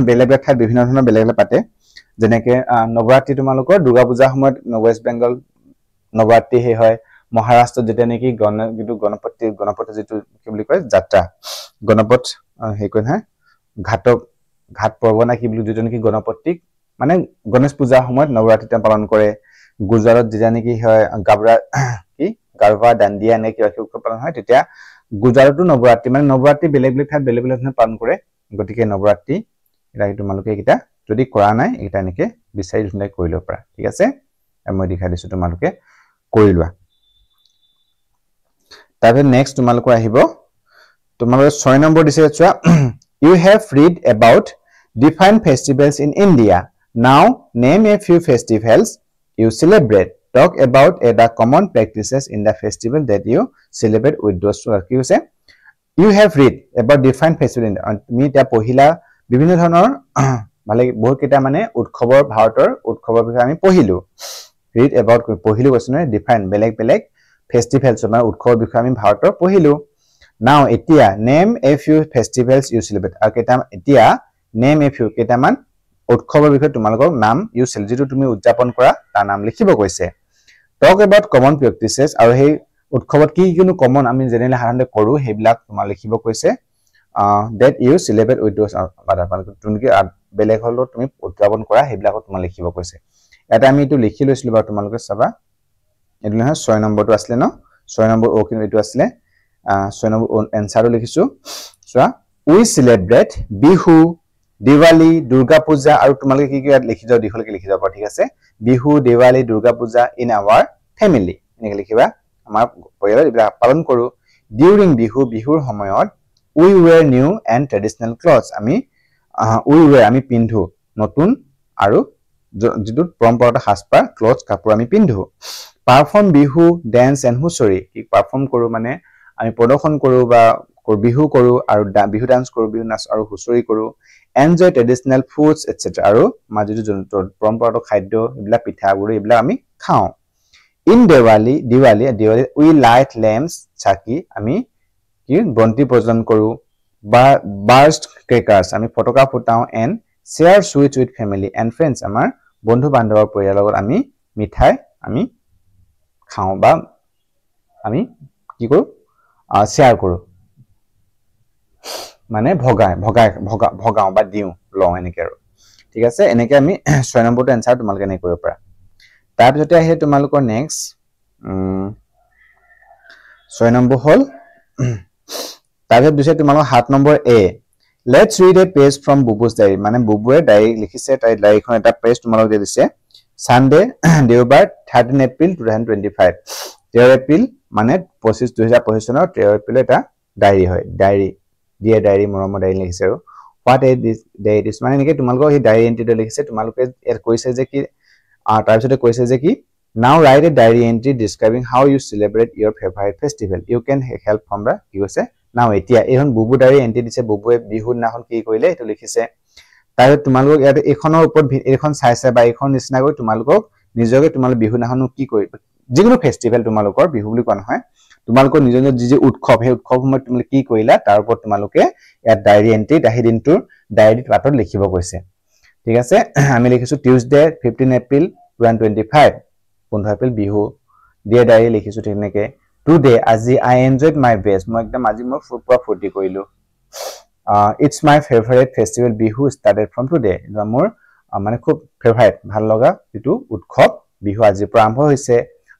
বেলেগ ঠাইত বিভিন্ন ধৰণৰ বেলেগ পাতে যেনেকে নৱৰাত্ৰি তোমালোকৰ দুৰ্গা পূজাৰ সময়ত ওয়েস্ট বেংগল নৱৰাত্ৰি হে হয় মহাৰাষ্ট্ৰ যেতে নেকি গণপতি যেটো কি বুলি কয় যাত্ৰা গণপত হে কয় না ঘাট পৰ্ব না কি বুলি যেটো নেকি গণপতিক মানে গণেশ পূজাৰ সময়ত নৱৰাত্ৰি পালন কৰে গুজৰাটত যেটা নেকি হয় গাৰবা দাণ্ডিয়া নে কি উৎসৱ পালন হয় তেতিয়া গুজৰাটতো নৱৰাত্ৰি মানে নৱৰাত্ৰি বেলেগ ঠাইত বেলেগ ধৰণে পালন কৰে গতিকে নৱৰাত্ৰি এটা তোমালোকে এটা যদি কৰা নাই এটা এনেকে বিচাৰি ধুনীয়া কৰি লব পাৰা ঠিক আছে মই দেখাই দিছো তোমালোকে কৰি লোৱা তাৰপে নেক্সট তোমালোকৰ আহিব তোমালোকৰ 6 নম্বৰ দিছে চোৱা you have read about different festivals in India now name a few festivals you celebrate talk about the common practices in the festival that you celebrate with those কি হৈছে you have read about different festivals তুমি তা পহিলা বিভিন্ন ধৰণৰ ভালে বহুত কেটা মানে উৎসৱৰ ভাৰতৰ উৎসৱৰ বিষয়ে আমি পঢ়িলো read about পঢ়িলো কৈছনে different বেলেগ festivals আমাৰ উৎসৱৰ বিষয়ে আমি ভাৰতৰ পঢ়িলো now এতিয়া name a few festivals you celebrate আৰু কেটা এতিয়া name a few কেটামান উৎসৱৰ বিষয়ে তোমালোকৰ নাম you celebrate যেটো তুমি উদযাপন কৰা তাৰ নাম লিখিব কৈছে talk about common practices আৰু সেই উৎসৱত কি কিনো কমন আমি জেনেৰেলি সাধাৰণতে কৰো হেবিলাক তোমা লিখিব কৈছে that you celebrate with those other তুমি বেলেগ হলো তুমি উদযাপন কৰা হেবিলাকত তোমা লিখিব কৈছে এটা আমি এটো লিখি লৈছিলো বা তোমালোকে চাবা এটো নহয় 6 নম্বৰটো আসলে ন 6 নম্বৰ ও কিনো এটো আসলে 6 নম্বৰ এনসাৰও লিখিছো চোৱা we celebrate বিহু দিৱালী দুৰ্গা পূজা আৰু তোমালোকে কি কি লিখি যাও দিখলকে লিখি যাবা ঠিক আছে Bihu Diwali Durga Puja in our family এনেকে লিখিবা আমাৰ পৰিয়ালত ইবা পালন কৰো during বিহুৰ সময়ত we wear new and traditional clothes আমি পিন্ধো নতুন আৰু যেটো পৰম্পৰাগত সাজপাৰ ক্লথ কাপোৰ আমি পিন্ধো পাৰফৰ্ম বিহু ডান্স এন্ড হুচৰি কি পাৰফৰ্ম কৰো মানে আমি প্ৰদৰ্শন কৰো বা বিহু কৰো আৰু বিহু ডান্স কৰো বিহু নাচ আৰু হুচৰি কৰো এনজয় ট্ৰেডিশনাল ফুডস এটসেট্ৰা আৰু মাজুটো পৰম্পৰাগত খাদ্য ইবলা পিঠাগুৰি ইবলা আমি খাও in Diwali we light lamps চাকি আমি কি বন্তি প্ৰজ্বলন কৰো বা burst crackers আমি ফটকা ফুটাও and share sweets with family and friends আমাৰ বন্ধু বান্ধৱৰ পৰিয়ালৰ লগত আমি মিঠাই আমি খাও বা আমি কি কৰো শেয়াৰ কৰো মানে ভগাও বা দিও লও এনেকে আৰু ঠিক আছে এনেকে আমি 6 নম্বৰটো আনসাৰ তোমালোকে নে কৰিব পাৰা তাৰ পিছতে আহে তোমালোকৰ নেক্সট 6 নম্বৰ হল তাৰপিছত দিছে তোমালোক 7 number A Let's read a page from Bubu's diary. মানে বুবুৱে ডায়েৰী লিখিছে তাই ডায়েৰীখন এটা পেজ তোমালোক দি দিছে সানডে দেওবাৰ 13 এপ্ৰিল 2025 13 এপ্ৰিল মানে 2025 চনৰ 13 এপ্ৰিল এটা ডায়েৰী হয় ডায়েৰী ডিয়াৰ ডায়েৰী মৰমৰ ডায়েৰী লিখিছে আৰু what is this diary মানে নেকি তোমালোক এই ডায়েৰী এন্ট্ৰিটো লিখিছে তোমালোকে এৰ কৈছে যে কি তাৰপিছতে কৈছে যে কি now write a diary entry describing how you celebrate your favorite festival you can help from the কি কৈছে now এতিয়া এখন বুবু ডায়েৰী এন্ট্ৰি দিছে বুবুৱে বিহুৰ নাখন কি কৰিলে এটো লিখিছে তাৰপিছত তোমালোক ইয়াত এখনৰ ওপৰত এখন চাইছে বা এখন নিচিনাকৈ তোমালোকক নিজকে তোমালোক বিহু নাখনো কি কৰিবা যিকোনো ফেষ্টিভেল তোমালোকৰ বিহু বুলি কোৱা নহয় তোমালোকৰ নিজৰ যি উৎসৱ হে উৎসৱ সময়ত তুমি কি কৰিলা তাৰ ওপৰত তোমালোকে ইয়াত ডায়েৰী এন্ট্ৰি দাহি দিনটোৰ ডায়েৰী পাতত লিখিব কৈছে ঠিক আছে আমি লিখিছো Tuesday 15 April 2025 15 April Bihu dear diary লিখিছো তেনেকে টুডে আজি I enjoyed my best মই একদম আজি মই পুৰা ফূৰ্তি কৰিলো it's my favorite festival bihu started from today মোৰ মানে খুব ফেভাৰিট ভাল লগা এটো উৎসৱ বিহু আজি আৰম্ভ হৈছে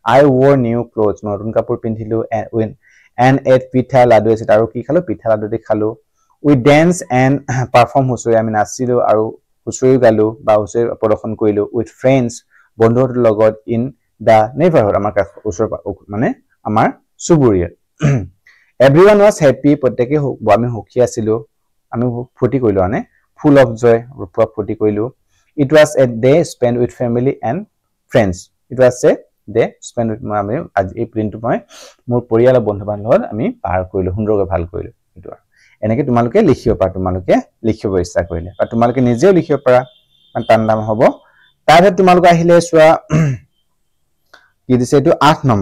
I wore new clothes নতুন কাপোৰ পিন্ধিলো and ate পিঠা লাডু আছে আৰু কি খালো পিঠা লাডু দি খালো we dance and perform হুঁচৰি আমি নাচিলো আৰু হুঁচৰি গালো বা হুঁচৰি প্ৰদৰ্শন কৰিলো with friends বন্ধুৰ লগত in the neighborhood আমাৰ ওচৰ মানে আমাৰ সুবুৰীয়া everyone was happy প্ৰত্যেকে আমি সুখী আছিলো আমি ফূৰ্তি কৰিলো মানে full of joy পুৰা ফূৰ্তি কৰিলো it was a day spent with family and friends it was a day spent with আমি আজি এই প্ৰিন্টটো মই মোৰ পৰিয়াল আৰু বন্ধু বান্ধৱৰ আমি পাৰ কৰিলো সুন্দৰকৈ ভাল কৰিলো এটো এনেকে তোমালোকে লিখিব পাৰা তোমালোকে লিখিব ইচ্ছা কৰিলে আৰু তোমালোকে নিজেও লিখিব পাৰা টান্দাম হ'ব তাৰহে তোমালোকে আহিলে চোৱা কি দিছে এটো 8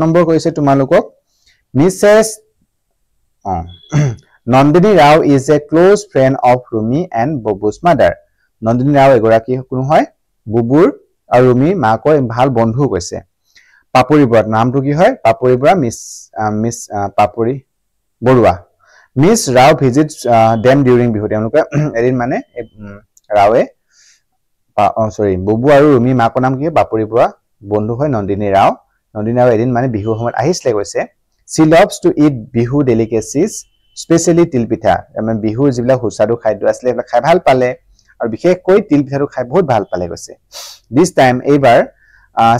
নম্বৰ কৈছে তোমালোকক Mrs. Nandini Rao is a close friend of Rumi and Bubu's mother. Nandini Rao এগৰাকী কোন হয় বুবুৰ আৰু ৰুমি মাকৰ ভাল বন্ধু কৈছে পাপৰি বৰুৱা নামটো কি হয় Papori Barua miss Papori Barua miss Rao visits them during Bihu তেওঁলোকে এদিন মানে ৰাওৱে সৰি বুবু আৰু ৰুমি মাকৰ নাম কি পাপৰি বৰুৱা বন্ধু হয় নন্দিনী ৰাও এদিন মানে বিহু সময়ত আহিছিলে কৈছে she loves to eat bihu delicacies especially til pitha মানে বিহুৰ যিবিলাক হুসাদু খাদ্য আছিল এইবিলাক খাই ভাল পালে আৰু বিশেষকৈ তিল পিঠাটো খাই বহুত ভাল পালে কৈছে this time এইবাৰ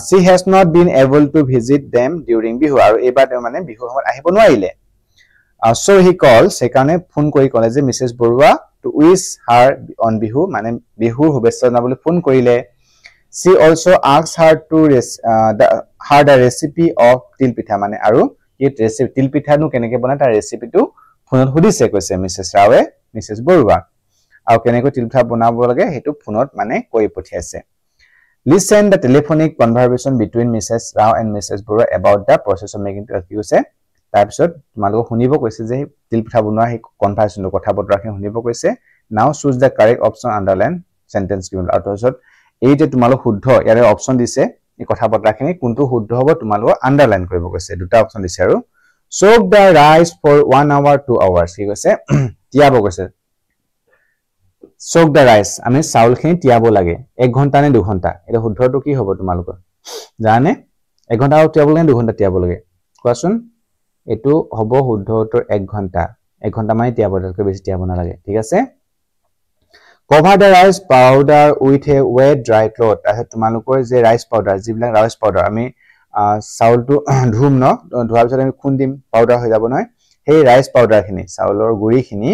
she has not been able to visit them during bihu আৰু এইবাৰ মানে বিহুৰ সময়ত আহিব নোৱাৰিলে so he calls সেইকাৰণে ফোন কৰি ক'লে যে Mrs Barua to wish her on bihu মানে বিহুৰ শুভেচ্ছা জনাবলৈ ফোন কৰিলে she also asked her to the recipe of til pitha মানে আৰু এই ৰেচিপি তিল পিঠানো কেনেকৈ বনায় তাৰ ৰেচিপিটো ফোনত সুধিছে কৈছে মিছেছ ৰাওৱে মিছেছ বৰুৱা আৰু কেনেকৈ তিল পিঠা বনাব লাগে হেতু ফোনত মানে কৈ পঠিয়াইছে listen the telephonic conversation between Mrs. Rao and Mrs. Barua about the process of making কি কৈছে তাৰ পিছত তোমালোক শুনিব কৈছে যে তিল পিঠা বনোৱা এই কনভাৰচেচনটো কথা বতৰাখিনি শুনিব কৈছে now choose the correct option underline sentence given আৰু তাৰপিছত এই যে তোমালোক শুদ্ধ ইয়াৰে অপচন দিছে এই কথা বতৰাখিনি কোনটো শুদ্ধ হ'ব তোমালোক আন্ডাৰলাইন কৰিব কৈছে দুটা অপচন দিছে আৰু soak the rice for 1 hour 2 hours কি কৈছে তিয়াব কৈছে soak the rice আমি চাউলখিনি তিয়াব লাগে 1 ঘন্টা নে 2 ঘন্টা এটা শুদ্ধটো কি হ'ব তোমালোক জানে 1 ঘন্টা তিয়াব লাগে 2 ঘন্টা তিয়াব লাগে কোৱাচোন এটো হ'ব শুদ্ধ উত্তৰ 1 ঘন্টা মানে তিয়াব লাগে বেছি তিয়াব না লাগে ঠিক আছে cover the rice powder with a wet dry cloth আছে তোমালোকৰ যে ৰাইস পাউডাৰ যিবিলাক ৰাইস পাউডাৰ আমি চাউলটো ধুম ন ধোৱাৰ পিছত আমি খুন্দিম পাউডাৰ হৈ যাব নহয় সেই ৰাইস পাউডাৰখিনি চাউলৰ গুৰিখিনি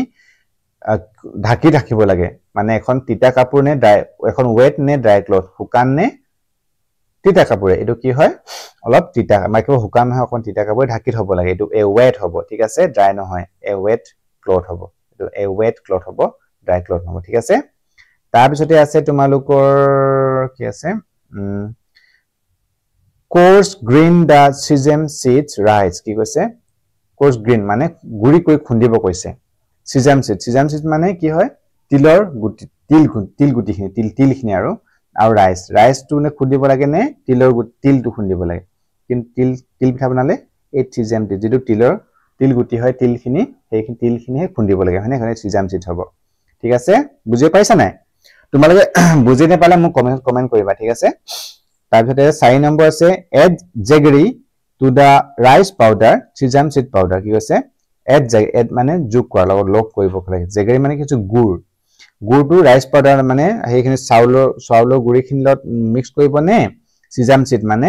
ঢাকি ৰাখিব লাগে মানে এখন তিতা কাপোৰ নে এখন ওয়েট নে ড্ৰাই ক্লথ শুকান নে তিতা কাপোৰে এটো কি হয় অলপ তিতা মাইকো শুকান নহয় এখন তিতা কাপোৰে ঢাকি থব লাগে এটো এ ওয়েট হ'ব ঠিক আছে ড্ৰাই নহয় এ ওয়েট ক্লথ হ'ব এটো এ ওয়েট ক্লথ হ'ব ড্ৰাই ক্লথ হ'ব ঠিক আছে তাৰ পিছতে আছে তোমালোকৰ কি আছে coarse grind the sesame seeds rice কি কৈছে coarse grind মানে গুৰি কৰি খুন্দিব কৈছে sesame seeds মানে কি হয় তিলৰ গুটি তিল গুটিখিনি তিলখিনি আৰু ৰাইসটো নে খুন্দিব লাগে নে তিলৰ তিলটো খুন্দিব লাগে কিন্তু তিল পিঠা বনালে এই sesame যেটো তিল গুটি হয় তিলখিনি সেইখিনি তিলখিনিহে খুন্দিব লাগে হয়নে sesame seeds হ'ব ঠিক আছে বুজি পাইছা নাই তোমালোকে বুজি নেপালে মোক কমেন্ট কৰিবা ঠিক আছে তাৰ পিছতে 4 নম্বৰ আছে add jaggery to the rice powder sesame seed powder কি কৈছে add মানে যোগ কৰা লগত লগ কৰিব লাগে জেগাৰি মানে কিছু গুড়টো ৰাইচ পাউডাৰ মানে হেখিনি চাউলৰ গুড়িখিনি লগত মিক্স কৰিব নে sesame seed মানে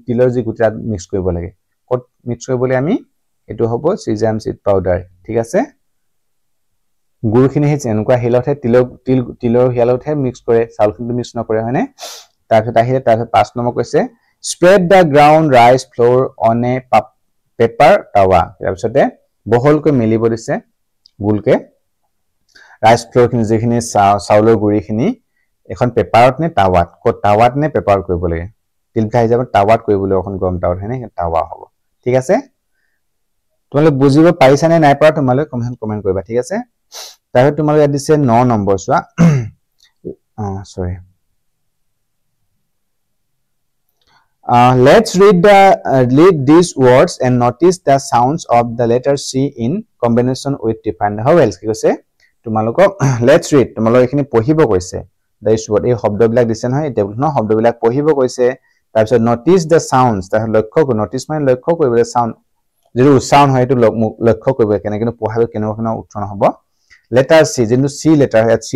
তিলৰ যি গুটিত মিক্স কৰিব লাগে কত মিক্স কৰিবলৈ আমি এটো হ'ব sesame seed powder ঠিক আছে গুড়খিনি হেছে এনেকুৱা হিলতে তিলৰ হিলতে মিক্স কৰে চাউলখিনি মিক্স নকৰে হয়নে তাৰপিছত আহিলে তাৰপিছত 5 নম্বৰ কৈছে spread the ground rice flour on a paper tawa তাৰপিছতে বহলকৈ মেলিব দিছে গুলকে ৰাইচ ফ্লোৰ খিনি যেখিনি চাউলৰ গুড়িখিনি এখন পেপাৰত নে টাৱাত নে পেপাৰ কৰিব লাগে তিলটা হৈ যাব টাৱাত কৰিবলৈ এখন গৰম টাৱাত হেনে টাৱা হ'ব ঠিক আছে তোমালোক বুজিব পাৰিছা নে নাই পৰা তোমালোক কমেন্ট কৰিবা ঠিক আছে তাৰপিছত তোমালোক ইয়াত দিছে 9 নম্বৰ চোৱা সৰি let's read these words and notice the sounds of the letter C in combination with defined vowels কি কৈছে তোমালোক let's read তোমালোক এখিনি পঢ়িব কৈছে this word এই শব্দবিলাক দিছে নহয় টেবুলনৰ শব্দবিলাক পঢ়িব কৈছে তাৰপিছত notice the sounds তাৰ লক্ষ্য notice মানে লক্ষ্য কৰিব sound যেটো উচ্চাৰণ হয় এটো লক্ষ্য কৰিব কেনে কিন্তু পঢ়াবে কেনেকুৱা উচ্চাৰণ হ'ব letter C যেটো C letter হয় C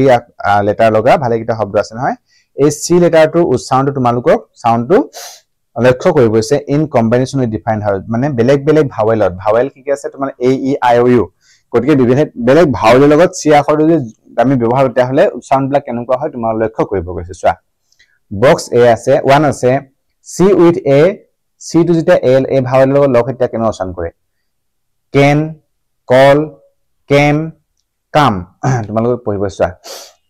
letter লগা ভালে কিটা শব্দ আছে নহয় এই C letterটো উচ্চাৰণটো তোমালোকক সাউন্ডটো লক্ষ্য কৰিব হৈছে in combination with defined vowel মানে বেলেগ ভাৱেল কি কি আছে তোমাৰ a e i o u গতিকে বিভিন্ন বেলেগ ভাৱেলৰ লগত c আখৰটো যদি আমি ব্যৱহাৰ কৰিতে হলে সাউন্ডবিলাক কেনেকুৱা হয় তোমাৰ লক্ষ্য কৰিব কৈছে চোৱা বক্স a আছে 1 আছে c with a c to যেটা l a ভাৱেলৰ লগত লগ এটা কেনে উচ্চাৰণ কৰে can call came come তোমালোক পঢ়িব চোৱা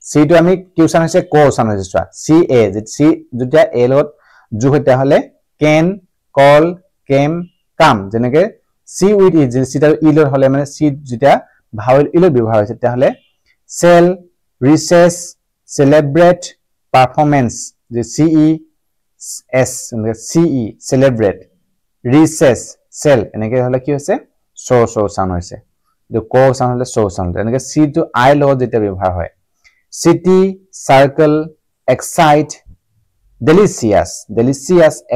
c টু আমি কি উচ্চাৰণ হৈছে ক উচ্চাৰণ হৈছে চোৱা c a c যেটা a লগত যোগ হতে হলে can call came come যেনেকে c with e যেটা e লৰ হলে মানে c যেটা ভাৱেল e লৰ ব্যৱহাৰ হৈছে তাহলে sell recess celebrate performance যে c e s মানে c e celebrate recess sell এনেকে হলে কি হৈছে so সাউন্ড হৈছে যে ক সাউন্ড হলে so সাউন্ড এনেকে c টু i লগত যেটা ব্যৱহাৰ হয় city circle excite delicious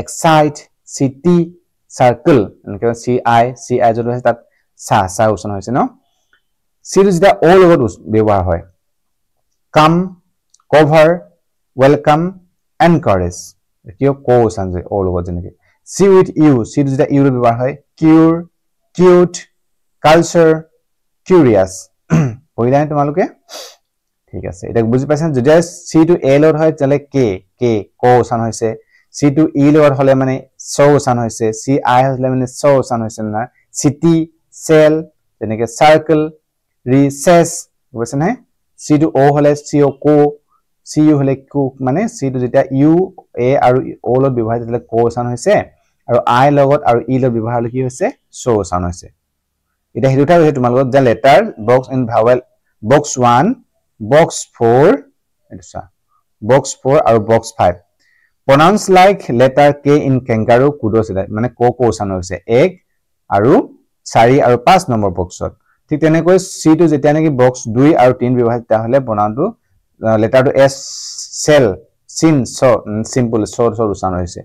excite city circle এনেকে ci যটো আছে তাত সা উচ্চাৰণ হৈছে ন সিৰিজ দা অল লগত ব্যৱহাৰ হয় come cover welcome encourage এটিও কো উচ্চাৰণ যে অল লগত যেনেকে c with you series the U ব্যৱহাৰ হয় cure cute culture curious পঢ়িলানে তোমালোকে ঠিক আছে এটা বুজি পাইছেন যদি c টু a লগত হয় তাহলে k কো উচ্চাৰণ হৈছে c টু e লগত হলে মানে so উচ্চাৰণ হৈছে c i হলে মানে so উচ্চাৰণ হৈছে না city cell যেনেকে circle recess বুঝছেন হে c টু o হলে co cu হলে কো মানে c টু যেটা u a আৰু o লগত ব্যৱহাৰ হলে কো উচ্চাৰণ হৈছে আৰু i লগত আৰু e লগত ব্যৱহাৰ হলে কি হৈছে so উচ্চাৰণ হৈছে এটা হেতুটা হৈছে তোমালোকৰ যে letter box in vowel box 1 box 4 এটা box 4 আৰু box 5 pronounce like letter k in kangaroo kudos মানে কো উচ্চাৰণ হৈছে 1 আৰু 4 আৰু 5 নম্বৰ বক্সত ঠিক তেনেকৈ c টু যেতিয়া নেকি বক্স 2 আৰু 3 ব্যৱহাৰ তাহলে pronounce লেটাৰটো s cell sin so simple so উচ্চাৰণ হৈছে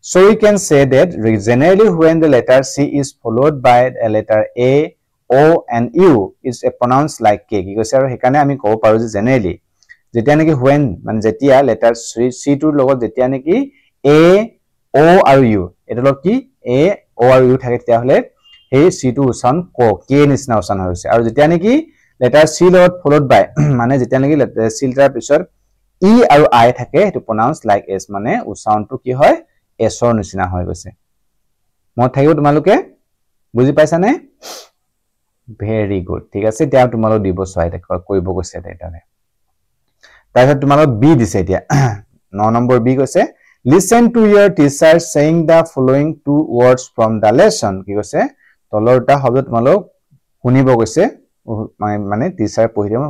so we can say that generally when the letter c is followed by a letter a o and u is a pronounced like k কি কৈছে আৰু হেকানে আমি কব পাৰো যে generally যেতিয়া নেকি when মানে যেতিয়া লেটাৰ c টুৰ লগত যেতিয়া নেকি a o আৰু u এটা লগ কি a o আৰু u থাকে তেতিয়াহলে এই c টু উচ্চাৰণ ক k নিচিনা উচ্চাৰণ হৈছে আৰু যেতিয়া নেকি লেটাৰ c লগত followed by মানে যেতিয়া নেকি c লেটাৰ পিছত e আৰু i থাকে এটো pronounced like s মানে উচ্চাৰণটো কি হয় s ৰ নিচিনা হৈ গৈছে মই থাকিব তোমালোকে বুজি পাইছানে ভেৰি গুড ঠিক আছে এতিয়া তোমালোক দিব চাই কৰিব কৈছে এটানে তাৰপিছত তোমালোক বি দিছে এতিয়া 9 নম্বৰ বি কৈছে listen to your teacher saying the following two words from the lesson কি কৈছে তলৰটা শব্দ তোমালোক শুনিব কৈছে মানে টিচাৰ পঢ়ি দিব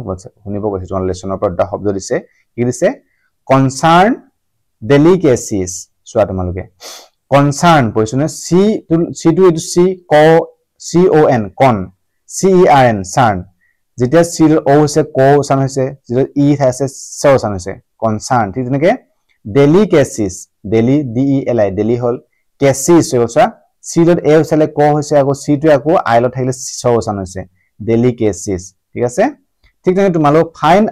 শুনিব কৈছে তোমাৰ লেসনৰ পৰা এটা শব্দ দিছে কি দিছে concern delicacies সোৱা তোমালোকে concern পইছনে c টু এটো c o n con c e r n cern যেতিয়া c o হৈছে co উচ্চাৰণ হৈছে যেতিয়া e আছে so উচ্চাৰণ হৈছে concern ঠিক তেনেকে delicacies d e l i deli হল কেচিছ হৈ গৈছে সি লত এ হৈছিলে ক হৈছে আকৌ সি টো আকৌ আই লত থাকিলে ছ উচ্চাৰণ হৈছে ডেলিকেচিছ ঠিক আছে ঠিক তেনে তোমালোক ফাইন্ড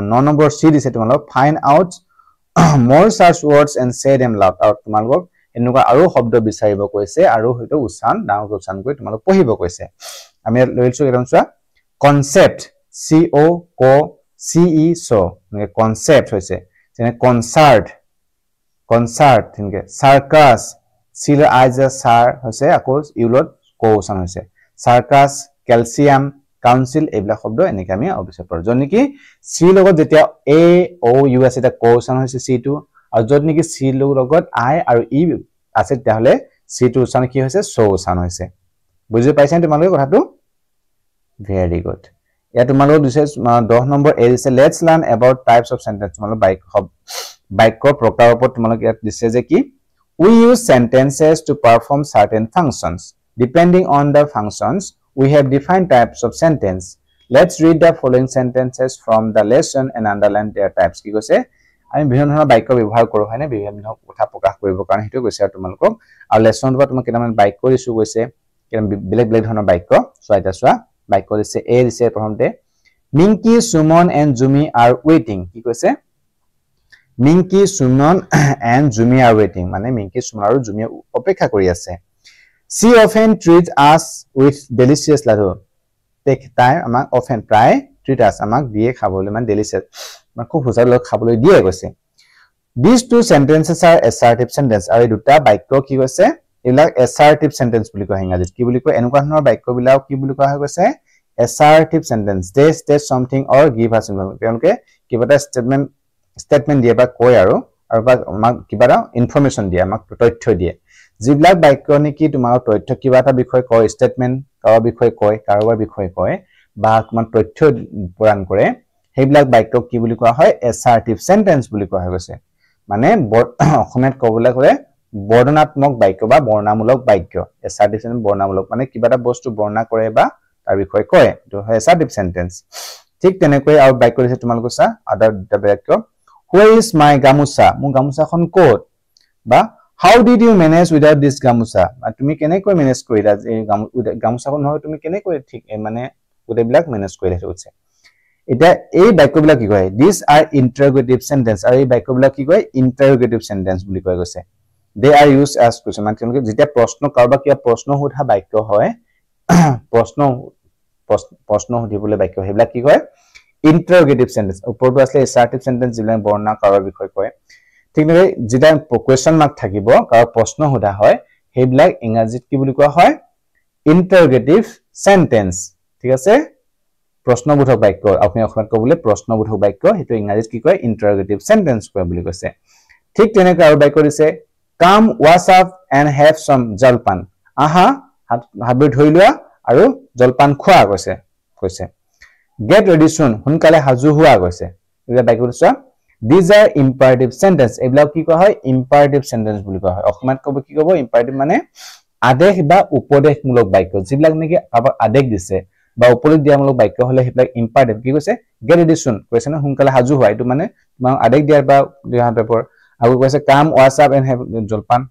9 নম্বৰ সি দিছে তোমালোক find out more such words and say them loud out তোমালোক এনেকুৱা আৰু শব্দ বিচাৰিব কৈছে আৰু হয়তো উচ্চাৰণ ডাঙৰ উচ্চাৰণ কৰি তোমালোক পঢ়িব কৈছে আমি লৈছো একদম চোৱা কনসেপ্ট সি ও ক সি ই স মানে কনসেপ্ট হৈছে যেনে কনসাৰ্ট কনসাৰ্ট তেনেকে সাৰ্কাস সিল আইজ সাৰ হৈছে আকৌ ইউলত ক উচ্চাৰণ হৈছে সাৰ্কাস ক্যালসিয়াম কাউন্সিল এইবিলাক শব্দ এনেকে আমি অবিশ্বাস কৰো যত নেকি সি লগত যেতিয়া এ ও ইউ আছে এটা ক উচ্চাৰণ হৈছে সি টু আৰু যত নেকি সি লগত আই আৰু ই আছে তাহলে সি টু উচ্চাৰণ কি হৈছে ছ উচ্চাৰণ হৈছে বুজি পাইছানে তোমালোকে কথাটো ভেৰি গুড ইয়া তোমালোক দিছে 10 নম্বৰ এ দিছে let's learn about types of sentence তোমালোক বাক্যৰ প্ৰকাৰৰ ওপৰত তোমালোক ইয়াত দিছে যে কি we use sentences to perform certain functions depending on the functions we have defined types of sentence let's read the following sentences from the lesson and underline their types কি কৈছে আমি বিভিন্ন ধৰণৰ বাক্য ব্যৱহাৰ কৰো হয়নে বিভিন্ন কথা প্ৰকাশ কৰিব কাৰণ হেতু কৈছে আৰু তোমালোকক আৰু লেসনৰ পৰা তোমাক কেইটামান বাক্য দিছো কৈছে বেলেগ বেলেগ ধৰণৰ বাক্য চোৱা চোৱা বাক্য দিছে এ দিছে প্ৰথমতে মিংকি Suman and Jumi are waiting কি কৈছে মিংকি Suman and Jumi are waiting মানে মিংকি সুমন আৰু জুমি অপেক্ষা কৰি আছে she often treats us with delicious laddu তাই আমাক often প্ৰায় treat us আমাক দিয়ে খাবলৈ মানে delicious মানে খুব সুস্বাদু লগ খাবলৈ দিয়ে কৈছে these two sentences are assertive sentence আৰু দুটা বাক্য কি কৈছে এবিলাক assertive sentence বুলি কোৱা ইংৰাজীত কি বুলি কয় এনেকুৱা ধৰণৰ বাক্য বিলাক কি বুলি কোৱা হয় কৈছে assertive sentence they state something or give us তেওঁলোকে কিবা এটা statement দিয়ে বা কয় আৰু আমাক কিবা এটা ইনফৰমেশন দিয়ে আমাক তথ্য দিয়ে যিবিলাক বাক্য নেকি তোমাৰ তথ্য কিবা এটা বিষয় কয় স্টেটমেন্ট কাৰোবাৰ বিষয় কয় কাৰোবাৰ বিষয় কয় বা তোমাৰ তথ্য প্ৰদান কৰে সেইবিলাক বাক্য কি বুলি কোৱা হয় assertive sentence বুলি কোৱা হয় গৈছে মানে অসমীয়াত ক'বলৈ গ'লে বৰ্ণনাত্মক বাক্য বা বৰ্ণনামূলক বাক্য assertive sentence বৰ্ণনামূলক মানে কিবা এটা বস্তু বৰ্ণনা কৰে বা তাৰ বিষয় কয় এটো হয় assertive sentence ঠিক তেনেকৈ আৰু বাক্য দিছে তোমালোকৰ চা আদাৰ বাক্য where is my gamusa মোৰ গামুছাখন ক'ত বা how did you manage without this gamusa তুমি কেনেকৈ মেনেজ কৰিলা এই গামুছাখন নহয় তুমি কেনেকৈ ঠিক মানে গোটেইবিলাক মেনেজ কৰিলা হৈছে এটা এই বাক্যবিলাক কি কয় these are interrogative sentence আৰু এই বাক্যবিলাক কি কয় interrogative sentence বুলি কয় গৈছে they are used as question মানে তেওঁলোকে যেতিয়া প্ৰশ্ন কাৰোবাক কিবা প্ৰশ্ন সোধা বাক্য হয় প্ৰশ্ন সুধিবলৈ বাক্য সেইবিলাক কি কয় interrogative sentence ওপৰটো আসলে assertive sentence যিবিলাক বৰ্ণনা কৰাৰ বিষয় কয় ঠিক নৰে যেটা question mark থাকিব কাৰোবাক প্ৰশ্ন সোধা হয় সেইবিলাক ইংৰাজীত কি বুলি কোৱা হয় interrogative sentence ঠিক আছে প্ৰশ্নবোধক বাক্য আপুনি অসমত ক'বলৈ প্ৰশ্নবোধক বাক্য হেতু ইংৰাজীত কি কয় interrogative sentence কয় বুলি কৈছে ঠিক তেনেকৈ আৰু বাক্য দিছে come wash up and have some jalpan আহা হাত ধুই লোৱা আৰু জলপান খোৱা কৈছে get ready soon হুনকালে হাজু হোৱা কৈছে এটা বাক্য দিছে these are imperative sentence এইবিলাক কি কোৱা হয় imperative sentence বুলি কোৱা হয় অসমত ক'ব কি ক'ব imperative মানে আদেশ বা উপদেশমূলক বাক্য যিবিলাক নেকি আদেশ দিছে বা উপদেশ দিয়ামূলক বাক্য হলে সেইবিলাক imperative কি কৈছে get ready soon কৈছে না হুনকালে হাজু হোৱা এটো মানে তোমাক আদেশ দিয়াৰ বা দিহা পেপাৰ আৰু কৈছে come wash up and have জলপান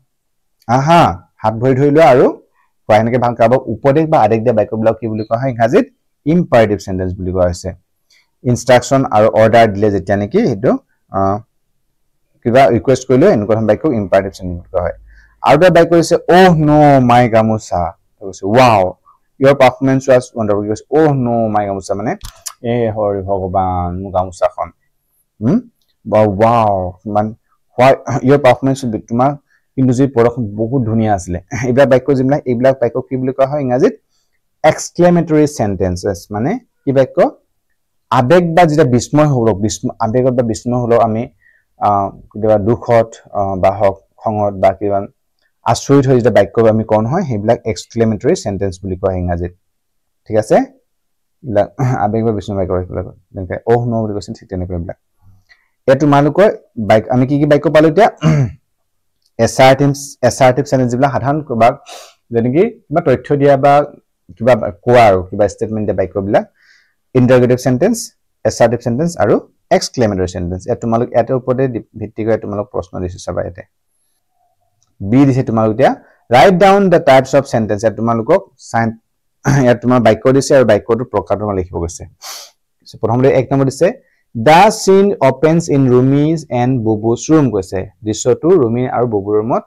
আহা হাত ভৰি ধুই লোৱা আৰু কোৱা এনেকে ভাল কাৰোবাক উপদেশ বা আদেশ দিয়া বাক্যবিলাক কি বুলি কোৱা হয় ইংৰাজীত imperative sentence বুলি কোৱা হৈছে instruction আৰু order দিলে যেতিয়া নেকি হেতু কিবা ৰিকুৱেষ্ট কৰিলে এনেকুৱা ধৰণৰ বাক্য imperative sentence বুলি কোৱা হয় আৰু এটা বাক্য হৈছে oh no my gamusa কৈছে wow your performance was wonderful কৈছে oh no my gamusa মানে এ হৰি ভগৱান মোৰ গামুছাখন wow মানে your performance তোমাৰ কিন্তু যে পৰখন বহুত ধুনিয়া আছিল এইবিলাক বাক্য যিবিলাক এইবিলাক বাক্য কি বুলি কোৱা হয় ইংৰাজীত exclamatory sentences মানে কি বাক্য আবেগ বা যেটা বিস্ময় হলো আবেগত বা বিস্ময় হলো আমি কিবা দুখত বা হক খঙত বা কিবা আচৰিত হৈ যেটা বাক্য আমি কোন হয় সেইবিলাক exclamatory sentence বুলি কোৱা ইংৰাজীত ঠিক আছে আবেগ বা বিস্ময় বাক্য তেনেকৈ oh no বুলি কৈছে ঠিক তেনেকৈ এইবিলাক এ তোমালোকৰ বাক্য আমি কি বাক্য পালো এতিয়া assertive sentence যিবিলাক সাধাৰণ বা যেনেকি কিবা তথ্য দিয়া বা কিবা কোৱা আৰু কিবা ষ্টেটমেন্ট দিয়া বাক্যবিলাক interrogative sentence assertive sentence আৰু exclamatory sentence এ তোমালোক এটাৰ ওপৰতে ভিত্তি কৰি তোমালোক প্ৰশ্ন দিছো চাবা এতে বি দিছে তোমালোক এতিয়া write down the types of sentence ইয়াত তোমালোকক ইয়াত তোমাৰ বাক্য দিছে আৰু বাক্যটো প্ৰকাৰ তোমাৰ লিখিব গৈছে প্ৰথমতে এক নম্বৰ দিছে the scene opens in Rumi's and Bubu's room কৈছে দৃশ্যটো ৰুমি আৰু বুবুৰ ৰুমত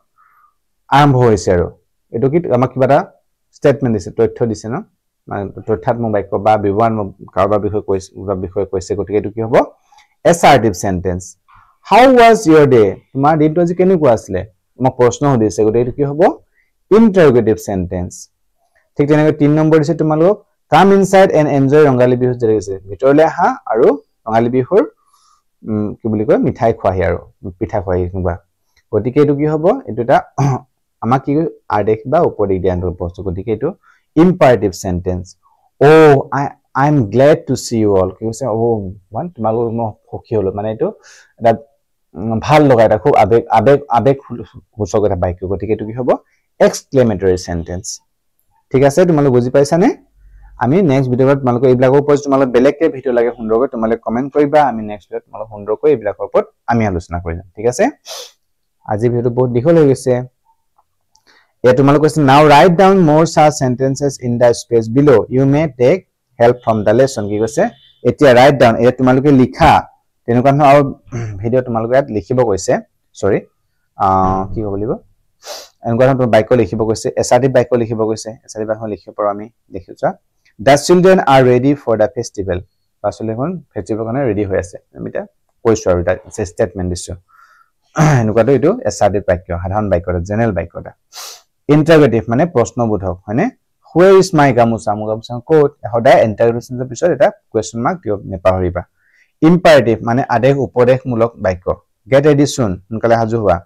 আৰম্ভ হৈছে আৰু এটো কি আমাক কিবা এটা স্টেটমেন্ট দিছে তথ্য দিছে ন মানে তথ্যাত্মক বাক্য বা বিবৰণ কাৰোবাৰ বিষয়ে কৈছে গতিকে এটো কি হ'ব assertive sentence how was your day তোমাৰ দিনটো আজি কেনেকুৱা আছিল মোক প্ৰশ্ন সুধিছে গতিকে এটো কি হ'ব interrogative sentence ঠিক তেনেকৈ 3 নম্বৰ দিছে তোমালোক come inside and enjoy Rongali Bihu জৰিছে ভিতৰলৈ আহা আৰু ৰঙালী বিহুৰ কি বুলি কয় মিঠাই খোৱাহি আৰু পিঠা খোৱাহি কিবা গতিকে এটো কি হ'ব এটোটা আমাক কি আদেশ বা উপদেশ দিয়া বস্তু গতিকে এটো imperative sentence oh I am glad to see you all কি কৈছে oh মান তোমালোক মই সুখী হলো মানে এটো এটা ভাল লগা এটা খুব আবেগ সূচক এটা বাক্য গতিকে এটো কি হ'ব exclamatory sentence ঠিক আছে তোমালোক বুজি পাইছানে আমি নেক্সট ভিডিওত তোমালোক এইবিলাকৰ ওপৰত তোমালোক বেলেগকে ভিডিও লাগে সুন্দৰকৈ তোমালোক কমেন্ট কৰিবা আমি নেক্সট ভিডিওত তোমালোক সুন্দৰকৈ এইবিলাকৰ ওপৰত আমি আলোচনা কৰিম ঠিক আছে আজি ভিডিওটো বহুত দীঘল হৈ গৈছে এ তোমালোক কৈছে now write down more such sentences in the space below you may take help from the lesson কি কৈছে এতিয়া write down এ তোমালোকে লিখা তেনেকুৱা ধৰণৰ আৰু ভিডিও তোমালোকে ইয়াত লিখিব কৈছে সৰি কি হ'ব লিব এনেকুৱা ধৰণৰ বাক্য লিখিব কৈছে assertive বাক্য লিখিব কৈছে assertive বাক্য লিখিব পাৰো আমি দেখিছা the children are ready for the festival পাছলে কোন ফেস্টিভেল কাৰণে ৰেডি হৈ আছে আমি এটা কৈছো আৰু এটা স্টেটমেন্ট দিছো এনেকুৱাটো এটো assertive বাক্য সাধাৰণ বাক্যটা জেনাৰেল বাক্যটা interrogative মানে প্ৰশ্নবোধক হয়নে where is my gamosa gamosa coat সদায় ইন্টাৰগ্ৰেশনৰ পিছত এটা কোৱেশ্চন মাৰ্ক দিও নেপাহৰিবা imperative মানে আদেশ উপদেশমূলক বাক্য get ready soon সোনকালে হাজু হোৱা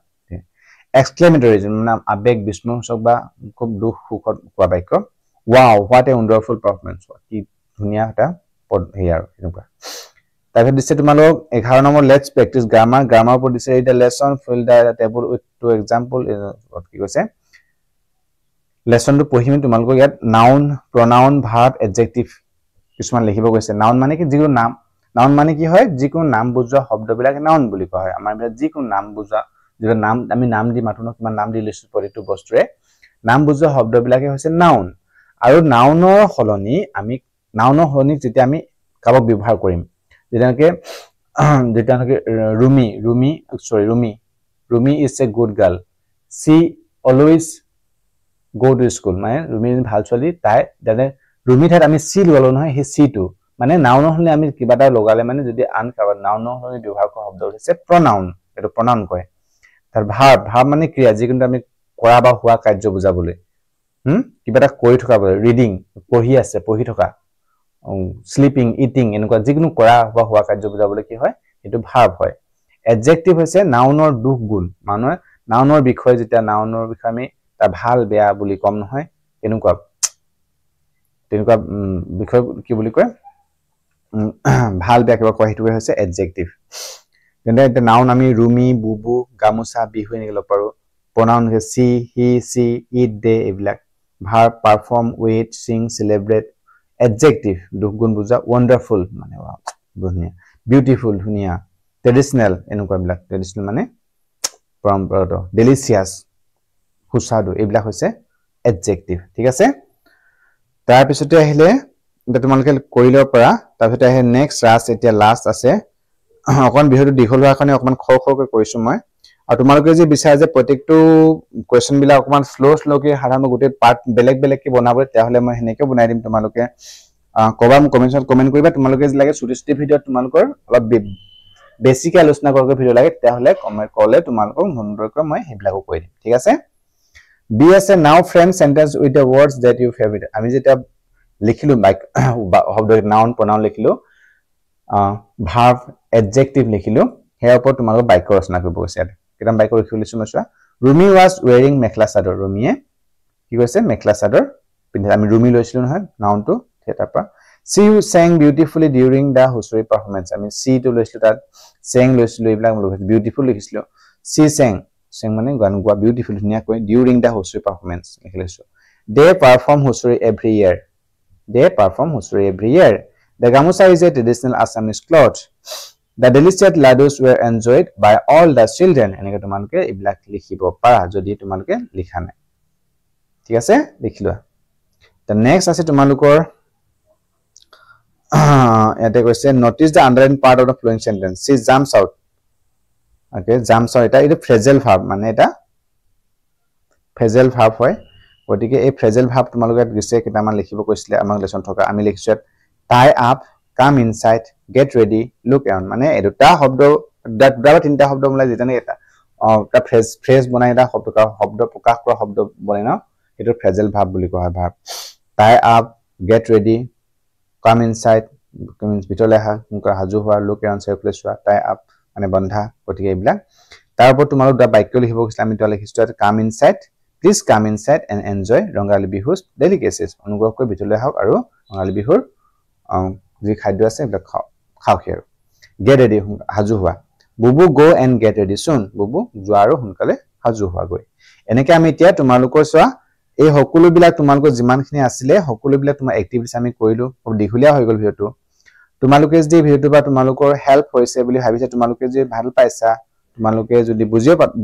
exclamatory মানে আবেগ বিস্ময়সূচক বা খুব দুখ সুখত কোৱা বাক্য wow what a wonderful performance কি ধুনিয়া এটা পদ হেয়াৰ এনেকুৱা তাৰপিছত দিছে তোমালোক 11 নম্বৰ let's practice grammar ওপৰত দিছে এটা lesson fill the table with two example কি কৈছে লেসনটো পঢ়িমি তোমালোক ইয়াত নাউন pronoun verb adjective কিছুমান লিখিব গৈছে নাউন মানে কি যিকোনো নাম নাউন মানে কি হয় যিকোনো নাম বুজোৱা শব্দবিলাক নাউন বুলি কোৱা হয় আমাৰ বিৰত যিকোনো নাম বুজোৱা যেটা নাম আমি নাম দি মাতুনো কিমান নাম দি লিখছো প্ৰতিটো বস্তুৰে নাম বুজোৱা শব্দবিলাকে হৈছে নাউন আৰু নাউনৰ হলনি আমি নাউনৰ হলনি যেতিয়া আমি কাবক ব্যৱহাৰ কৰিম যেনেকৈ Rumi is a good girl she always go to school মানে Rumi ভাল ছোৱালী তাই মানে Rumi ঠাইত আমি সি ললো নহয় হে সি টু মানে নাউনৰ হলনি আমি কিবাটা লগালে মানে যদি আন কাবা নাউনৰ হলনি ব্যৱহাৰ কৰা শব্দ হৈছে pronoun এটো pronoun কয় তাৰ ভাব মানে ক্ৰিয়া যিকোনো আমি কৰা বা হোৱা কাৰ্য বুজাবলৈ কিবাটা কৰি থকা ৰিডিং পঢ়ি আছে পঢ়ি থকা স্লিপিং ইটিং এনেকুৱা যিকোনো কৰা বা হোৱা কাৰ্য বুজাবলৈ কি হয় এটো ভাব হয় এডজেক্টিভ হৈছে নাউনৰ দুখ গুণ মানে নাউনৰ বিষয় যেতিয়া নাউনৰ বিষয় আমি তা ভাল বেয়া বুলি কম নহয় এনেকুৱা বিষয় কি বুলি কয় ভাল বেয়া কিবা কয় হেতু হৈছে এডজেক্টিভ যেনে এটা নাউন আমি Rumi বুবু গামুচা বিহু নিগল পাৰো pronoun হে she he she it they এবিলাক verb perform wait sing celebrate adjective দুখ গুণ বুজা wonderful মানে ধুনিয়া beautiful ধুনিয়া traditional এনেকুৱা বিলাক traditional মানে পৰম্পৰাগত delicious সুস্বাদু এবিলাক হৈছে adjective ঠিক আছে তাৰ পিছতে আহিলে এটা তোমালোকে কৰিলৰ পৰা তাৰ পিছতে আহে next এতিয়া last আছে অকন বিহুটো দীঘল হোৱাৰ কাৰণে অকমান খৰকৈ কৰিছো মই আৰু তোমালোকে যে বিচাৰে যে প্ৰত্যেকটো কোৱেশ্চন বিলাক অকমান স্লোকে হাৰানো গুটে পাৰ্ট বেলেগ কি বনাব তেহলে মই হেনেকে বনাই দিম তোমালোকে কবাম কমেন্ট কৰিবা তোমালোকে যে লাগে ছুটি ভিডিও তোমালোকৰ অলপ বেছিক আলোচনা কৰক ভিডিও লাগে তেহলে কমেন্ট কৰলে তোমালোকক সুন্দৰকৈ মই হেবিলাকো কৈ দিম ঠিক আছে বি আছে now frame sentence with the words that you favourite আমি যেটা লিখিলো শব্দ নাউন pronoun লিখিলো verb adjective লিখিলো হেয়াৰ ওপৰত তোমালোক বাক্য ৰচনা কৰিব গৈছে কিমান বাক্য লিখিছো মই চোৱা Rumi was wearing মেখলা চাদৰ Rumiয়ে কি কৈছে মেখলা চাদৰ পিন্ধে আমি Rumi লৈছিলো নহয় নাউনটো তাৰ পৰা she sang beautifully during the Husuri performance আমি she টো লৈছিলো তাত sang লৈছিলো এইবিলাক beautiful লিখিছিলো she sang মানে গান গোৱা beautiful ধুনিয়া কৈ during the Husuri performance লিখিছো they perform Husuri every year the gamusa is a traditional Assamese cloth The delicious laddus were enjoyed by all the children. এনেকে তোমালোকে ইবিলাক লিখিব পাৰা যদি তোমালোকে লিখা নাই ঠিক আছে লিখিলোৱা the next আছে তোমালোকৰ ইয়াতে কৈছে notice the underlined part of the flowing sentence she jumps out okay jumps out এটা phrasal verb মানে এটা phrasal verb হয় গতিকে এই phrasal verb তোমালোকে দিছে কেটামান লিখিব কৈছিলে আমাক লেসন থকা আমি লিখিছো tie up come inside get ready look around মানে এই দুটা শব্দ দুটা তিনটা শব্দ মিলাই যেনে এটা এটা ফ্ৰেজ বনাই এটা শব্দ প্ৰকাশ কৰা শব্দ বনাই না এটো phrasal verb বুলি কোৱা হয় verb tie up get ready come inside means ভিতৰলৈ আহা হাজু হোৱা look around চাইপ্লেছ হোৱা tie up মানে বন্ধা গতিকে এইবিলাক তাৰ ওপৰত তোমালোক দুটা বাক্য লিখিব কৈছিল আমি দুটা লিখিছো come inside please come inside and enjoy Rongali বিহুৰ delicacies অনুগ্ৰহ কৰি ভিতৰলৈ আহক আৰু ৰঙালী বিহুৰ যি খাদ্য আছে এইবিলাক খাওক আৰু get ready হাজু হোৱা বুবু go and get ready soon বুবু যোৱা আৰু সোনকালে হাজু হোৱা গৈ এনেকৈ আমি এতিয়া তোমালোকৰ চোৱা এই সকলো বিলাক তোমালোকৰ যিমানখিনি আছিল সকলো বিলাক তোমাৰ এক্টিভিটিছ আমি কৰিলো দীঘলীয়া হৈ গল ভিডিওটো তোমালোকে যদি ভিডিওটো বা তোমালোকৰ হেল্প হৈছে বুলি ভাবিছা তোমালোকে যদি ভাল পাইছা তোমালোকে যদি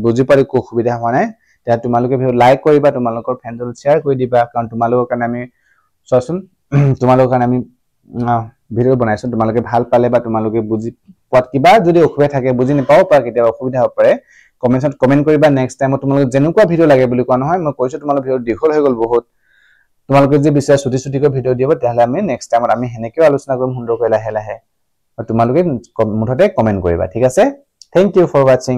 বুজি পাৰি কো সুবিধা হোৱা নাই তেতিয়া তোমালোকে ভিডিও লাইক কৰিবা তোমালোকৰ ফ্ৰেণ্ডৰ শেয়াৰ কৰি দিবা কাৰণ তোমালোকৰ কাৰণে আমি চোৱাচোন তোমালোকৰ কাৰণে আমি ভিডিও বনাইছো তোমালোকে ভাল পালে বা তোমালোকে বুজি পত কিবা যদি অসুবিধা থাকে বুজি নাপাও পাৰ কেতিয়াবা অসুবিধা হ'ব পাৰে কমেন্টত কমেন্ট কৰিবা নেক্সট টাইম তোমালোকে যেনেকুৱা ভিডিও লাগে বুলি কোৱা নহয় মই কৈছো তোমালোকৰ ভিডিও দীঘল হৈ গল বহুত তোমালোকে যে বিচাৰ ছুটি ভিডিও দিব তেহলে আমি নেক্সট টাইমত আমি হেনেকৈ আলোচনা কৰিম সুন্দৰকৈ লাহে লাহে তোমালোকে মুঠতে কমেন্ট কৰিবা ঠিক আছে থ্যাংক ইউ ফৰ ওয়াচিং